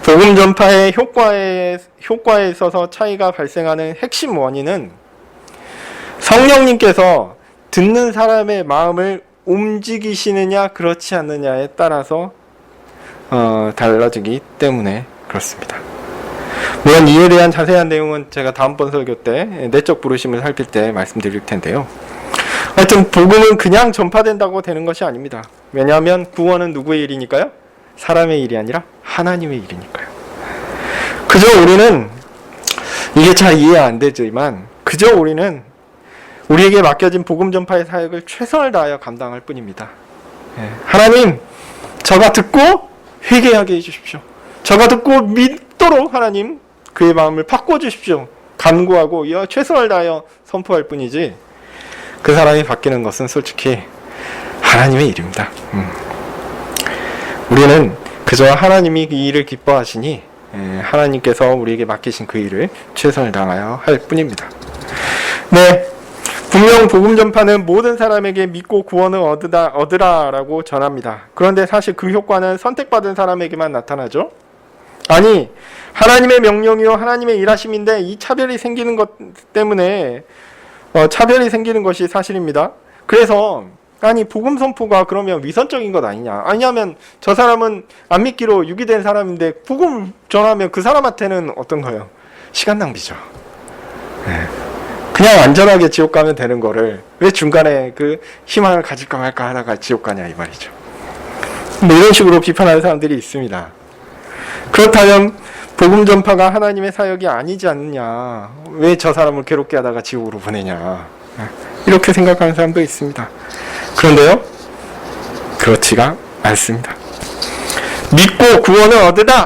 복음 전파의 효과에 있어서 차이가 발생하는 핵심 원인은 성령님께서 듣는 사람의 마음을 움직이시느냐 그렇지 않느냐에 따라서 달라지기 때문에 그렇습니다. 물론 이에 대한 자세한 내용은 제가 다음번 설교 때 내적 부르심을 살필 때 말씀드릴 텐데요. 하여튼 복음은 그냥 전파된다고 되는 것이 아닙니다. 왜냐하면 구원은 누구의 일이니까요? 사람의 일이 아니라 하나님의 일이니까요. 그저 우리는 이게 잘 이해 안 되지만 그저 우리는 우리에게 맡겨진 복음 전파의 사역을 최선을 다하여 감당할 뿐입니다. 하나님, 저가 듣고 회개하게 해주십시오. 저가 듣고 믿도록 하나님 그의 마음을 바꿔주십시오. 간구하고 최선을 다하여 선포할 뿐이지 그 사람이 바뀌는 것은 솔직히 하나님의 일입니다. 우리는 그저 하나님이 그 일을 기뻐하시니 하나님께서 우리에게 맡기신 그 일을 최선을 다하여 할 뿐입니다. 네, 분명 복음 전파는 모든 사람에게 믿고 구원을 얻으라라고 전합니다. 그런데 사실 그 효과는 선택받은 사람에게만 나타나죠. 아니, 하나님의 명령이요 하나님의 일하심인데 이 차별이 생기는 것 때문에 차별이 생기는 것이 사실입니다. 그래서 아니 복음 선포가 그러면 위선적인 것 아니냐? 아니하면 저 사람은 안 믿기로 유기된 사람인데 복음 전하면 그 사람한테는 어떤 거예요? 시간 낭비죠. 그냥 안전하게 지옥 가면 되는 거를 왜 중간에 그 희망을 가질까 말까 하다가 지옥 가냐 이 말이죠. 이런 식으로 비판하는 사람들이 있습니다. 그렇다면 복음 전파가 하나님의 사역이 아니지 않느냐? 왜 저 사람을 괴롭게 하다가 지옥으로 보내냐? 이렇게 생각하는 사람도 있습니다. 그런데요, 그렇지가 않습니다. 믿고 구원을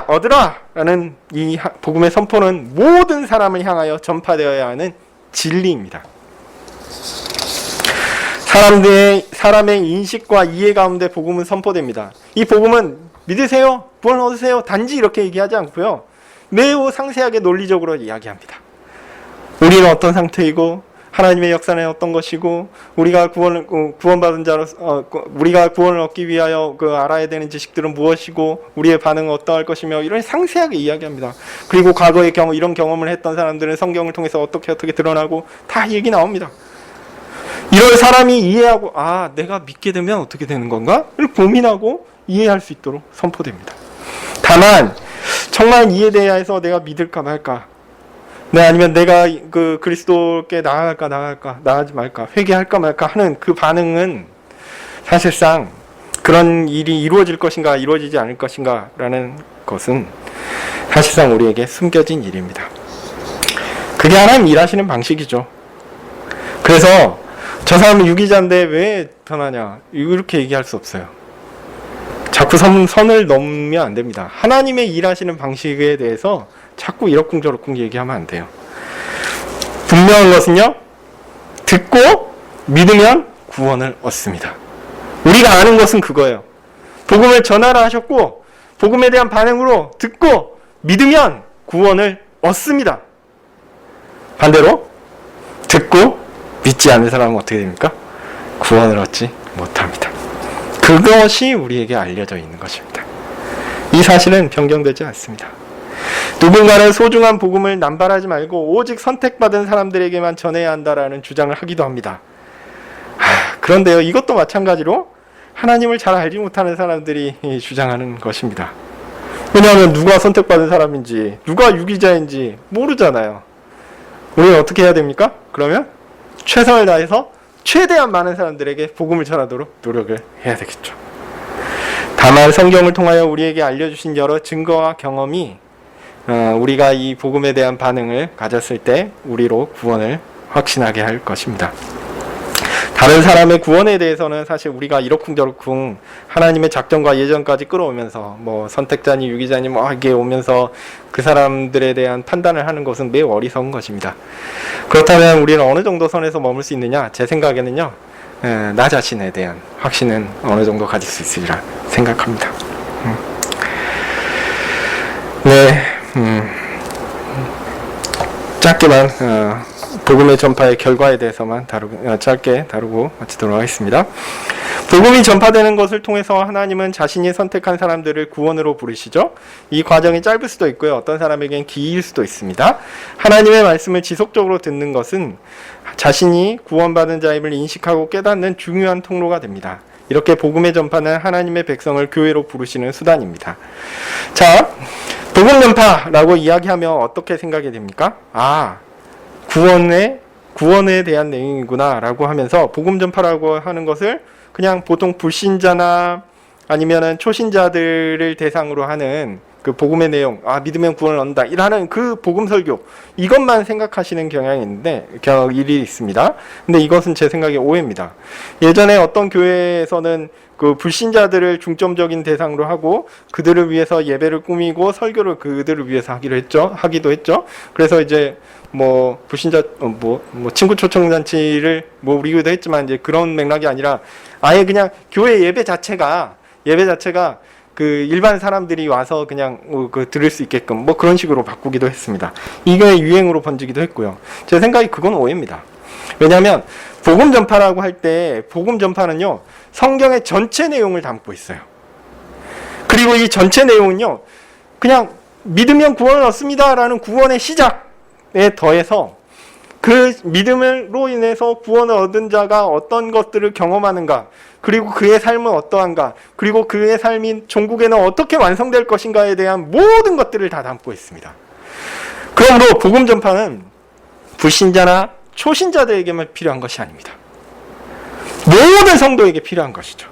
얻으라! 라는 이 복음의 선포는 모든 사람을 향하여 전파되어야 하는 진리입니다. 사람의 인식과 이해 가운데 복음은 선포됩니다. 이 복음은 믿으세요, 구원 얻으세요, 단지 이렇게 얘기하지 않고요. 매우 상세하게 논리적으로 이야기합니다. 우리는 어떤 상태이고 하나님의 역사는 어떤 것이고 우리가 구원받은 자로서 우리가 구원을 얻기 위하여 알아야 되는 지식들은 무엇이고 우리의 반응은 어떠할 것이며 이런 상세하게 이야기합니다. 그리고 과거의 이런 경험을 했던 사람들은 성경을 통해서 어떻게 드러나고 다 얘기 나옵니다. 이런 사람이 이해하고 내가 믿게 되면 어떻게 되는 건가?를 고민하고 이해할 수 있도록 선포됩니다. 다만 정말 이해돼야 내가 믿을까 말까, 아니면 내가 그리스도께 나아가지 말까, 회개할까 말까 하는 그 반응은 사실상 그런 일이 이루어질 것인가 이루어지지 않을 것인가 라는 것은 사실상 우리에게 숨겨진 일입니다. 그게 하나님 일하시는 방식이죠. 그래서 저 사람은 유기자인데 왜 변하냐 이렇게 얘기할 수 없어요. 자꾸 선을 넘으면 안 됩니다. 하나님의 일하시는 방식에 대해서 자꾸 이러쿵저러쿵 얘기하면 안 돼요. 분명한 것은요, 듣고 믿으면 구원을 얻습니다. 우리가 아는 것은 그거예요. 복음을 전하라 하셨고 복음에 대한 반응으로 듣고 믿으면 구원을 얻습니다. 반대로 듣고 믿지 않는 사람은 어떻게 됩니까? 구원을 얻지 못합니다. 그것이 우리에게 알려져 있는 것입니다. 이 사실은 변경되지 않습니다. 누군가는 소중한 복음을 남발하지 말고 오직 선택받은 사람들에게만 전해야 한다라는 주장을 하기도 합니다. 그런데요, 이것도 마찬가지로 하나님을 잘 알지 못하는 사람들이 주장하는 것입니다. 왜냐하면 누가 선택받은 사람인지 누가 유기자인지 모르잖아요. 우리는 어떻게 해야 됩니까? 그러면 최선을 다해서 최대한 많은 사람들에게 복음을 전하도록 노력을 해야 되겠죠. 다만 성경을 통하여 우리에게 알려주신 여러 증거와 경험이 우리가 이 복음에 대한 반응을 가졌을 때 우리로 구원을 확신하게 할 것입니다. 다른 사람의 구원에 대해서는 사실 우리가 이러쿵저러쿵 하나님의 작정과 예정까지 끌어오면서 선택자니 유기자니 이게 오면서 그 사람들에 대한 판단을 하는 것은 매우 어리석은 것입니다. 그렇다면 우리는 어느 정도 선에서 머물 수 있느냐? 제 생각에는요, 나 자신에 대한 확신은 어느 정도 가질 수 있으리라 생각합니다. 짧게만 복음의 전파의 결과에 대해서만 짧게 다루고 마치도록 하겠습니다. 복음이 전파되는 것을 통해서 하나님은 자신이 선택한 사람들을 구원으로 부르시죠. 이 과정이 짧을 수도 있고요. 어떤 사람에겐 길 수도 있습니다. 하나님의 말씀을 지속적으로 듣는 것은 자신이 구원받은 자임을 인식하고 깨닫는 중요한 통로가 됩니다. 이렇게 복음의 전파는 하나님의 백성을 교회로 부르시는 수단입니다. 자, 복음 전파라고 이야기하면 어떻게 생각이 됩니까? 구원에 대한 내용이구나 라고 하면서 복음 전파라고 하는 것을 그냥 보통 불신자나 아니면은 초신자들을 대상으로 하는 그 복음의 내용, 믿으면 구원을 얻는다 이라는 그 복음 설교, 이것만 생각하시는 경향이 있는데, 일이 있습니다. 근데 이것은 제 생각에 오해입니다. 예전에 어떤 교회에서는 그 불신자들을 중점적인 대상으로 하고 그들을 위해서 예배를 꾸미고 설교를 그들을 위해서 하기도 했죠. 그래서 이제 불신자 친구 초청 잔치를 우리기도 했지만 이제 그런 맥락이 아니라 아예 그냥 교회 예배 자체가 그 일반 사람들이 와서 그냥 들을 수 있게끔 그런 식으로 바꾸기도 했습니다. 이게 유행으로 번지기도 했고요. 제 생각에 그건 오해입니다. 왜냐하면 복음 전파라고 할 때 복음 전파는요, 성경의 전체 내용을 담고 있어요. 그리고 이 전체 내용은요, 그냥 믿으면 구원을 얻습니다 라는 구원의 시작에 더해서 그 믿음으로 인해서 구원을 얻은 자가 어떤 것들을 경험하는가, 그리고 그의 삶은 어떠한가, 그리고 그의 삶이 종국에는 어떻게 완성될 것인가에 대한 모든 것들을 다 담고 있습니다. 그러므로 복음 전파는 불신자나 초신자들에게만 필요한 것이 아닙니다. 모든 성도에게 필요한 것이죠.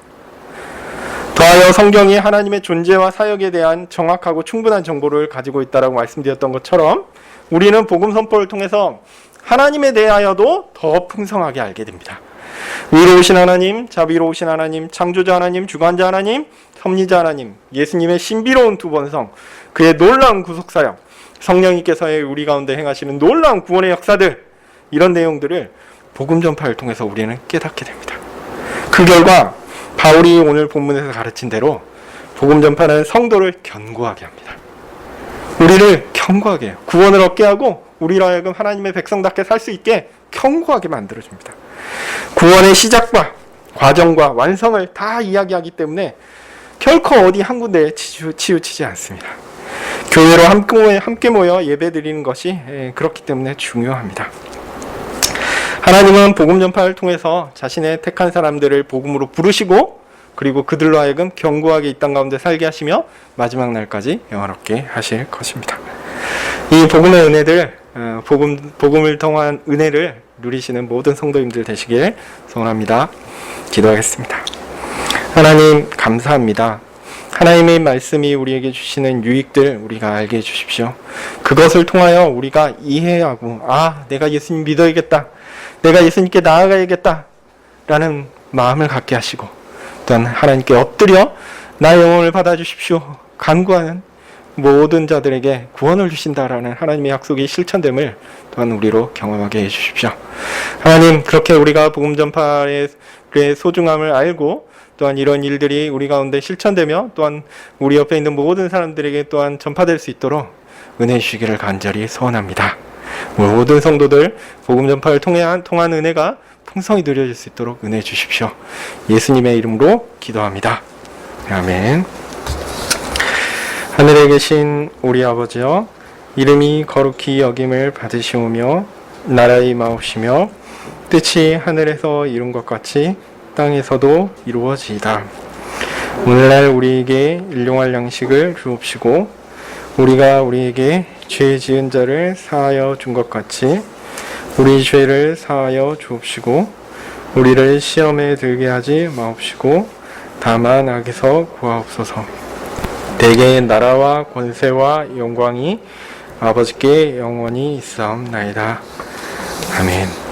더하여 성경이 하나님의 존재와 사역에 대한 정확하고 충분한 정보를 가지고 있다라고 말씀드렸던 것처럼 우리는 복음 선포를 통해서 하나님에 대하여도 더 풍성하게 알게 됩니다. 위로우신 하나님, 자비로우신 하나님, 창조자 하나님, 주관자 하나님, 섭리자 하나님, 예수님의 신비로운 두 번성, 그의 놀라운 구속사역, 성령님께서의 우리 가운데 행하시는 놀라운 구원의 역사들, 이런 내용들을 복음 전파를 통해서 우리는 깨닫게 됩니다. 그 결과 바울이 오늘 본문에서 가르친 대로 복음 전파는 성도를 견고하게 합니다. 우리를 견고하게 해요. 구원을 얻게 하고 우리로 하여금 하나님의 백성답게 살 수 있게 견고하게 만들어줍니다. 구원의 시작과 과정과 완성을 다 이야기하기 때문에 결코 어디 한 군데에 치우치지 않습니다. 교회로 함께 모여 예배 드리는 것이 그렇기 때문에 중요합니다. 하나님은 복음 전파를 통해서 자신의 택한 사람들을 복음으로 부르시고 그리고 그들로 하여금 견고하게 이 땅 가운데 살게 하시며 마지막 날까지 영화롭게 하실 것입니다. 이 복음의 은혜들, 복음을 통한 은혜를 누리시는 모든 성도님들 되시길 소원합니다. 기도하겠습니다. 하나님 감사합니다. 하나님의 말씀이 우리에게 주시는 유익들 우리가 알게 해주십시오. 그것을 통하여 우리가 이해하고 내가 예수님 믿어야겠다. 내가 예수님께 나아가야겠다. 라는 마음을 갖게 하시고 또한 하나님께 엎드려 나의 영혼을 받아주십시오. 간구하는 모든 자들에게 구원을 주신다라는 하나님의 약속이 실천됨을 또한 우리로 경험하게 해주십시오. 하나님 그렇게 우리가 복음 전파의 소중함을 알고 또한 이런 일들이 우리 가운데 실천되며 또한 우리 옆에 있는 모든 사람들에게 또한 전파될 수 있도록 은혜 주시기를 간절히 소원합니다. 모든 성도들 복음 전파를 통한 은혜가 풍성히 누려질 수 있도록 은혜 주십시오. 예수님의 이름으로 기도합니다. 아멘. 하늘에 계신 우리 아버지여, 이름이 거룩히 여김을 받으시오며 나라의 마옵시며 뜻이 하늘에서 이룬 것 같이 땅에서도 이루어지이다. 오늘날 우리에게 일용할 양식을 주옵시고 우리가 우리에게 죄 지은 자를 사하여 준 것 같이 우리 죄를 사하여 주옵시고 우리를 시험에 들게 하지 마옵시고 다만 악에서 구하옵소서. 대개 나라와 권세와 영광이 아버지께 영원히 있사옵나이다. 아멘.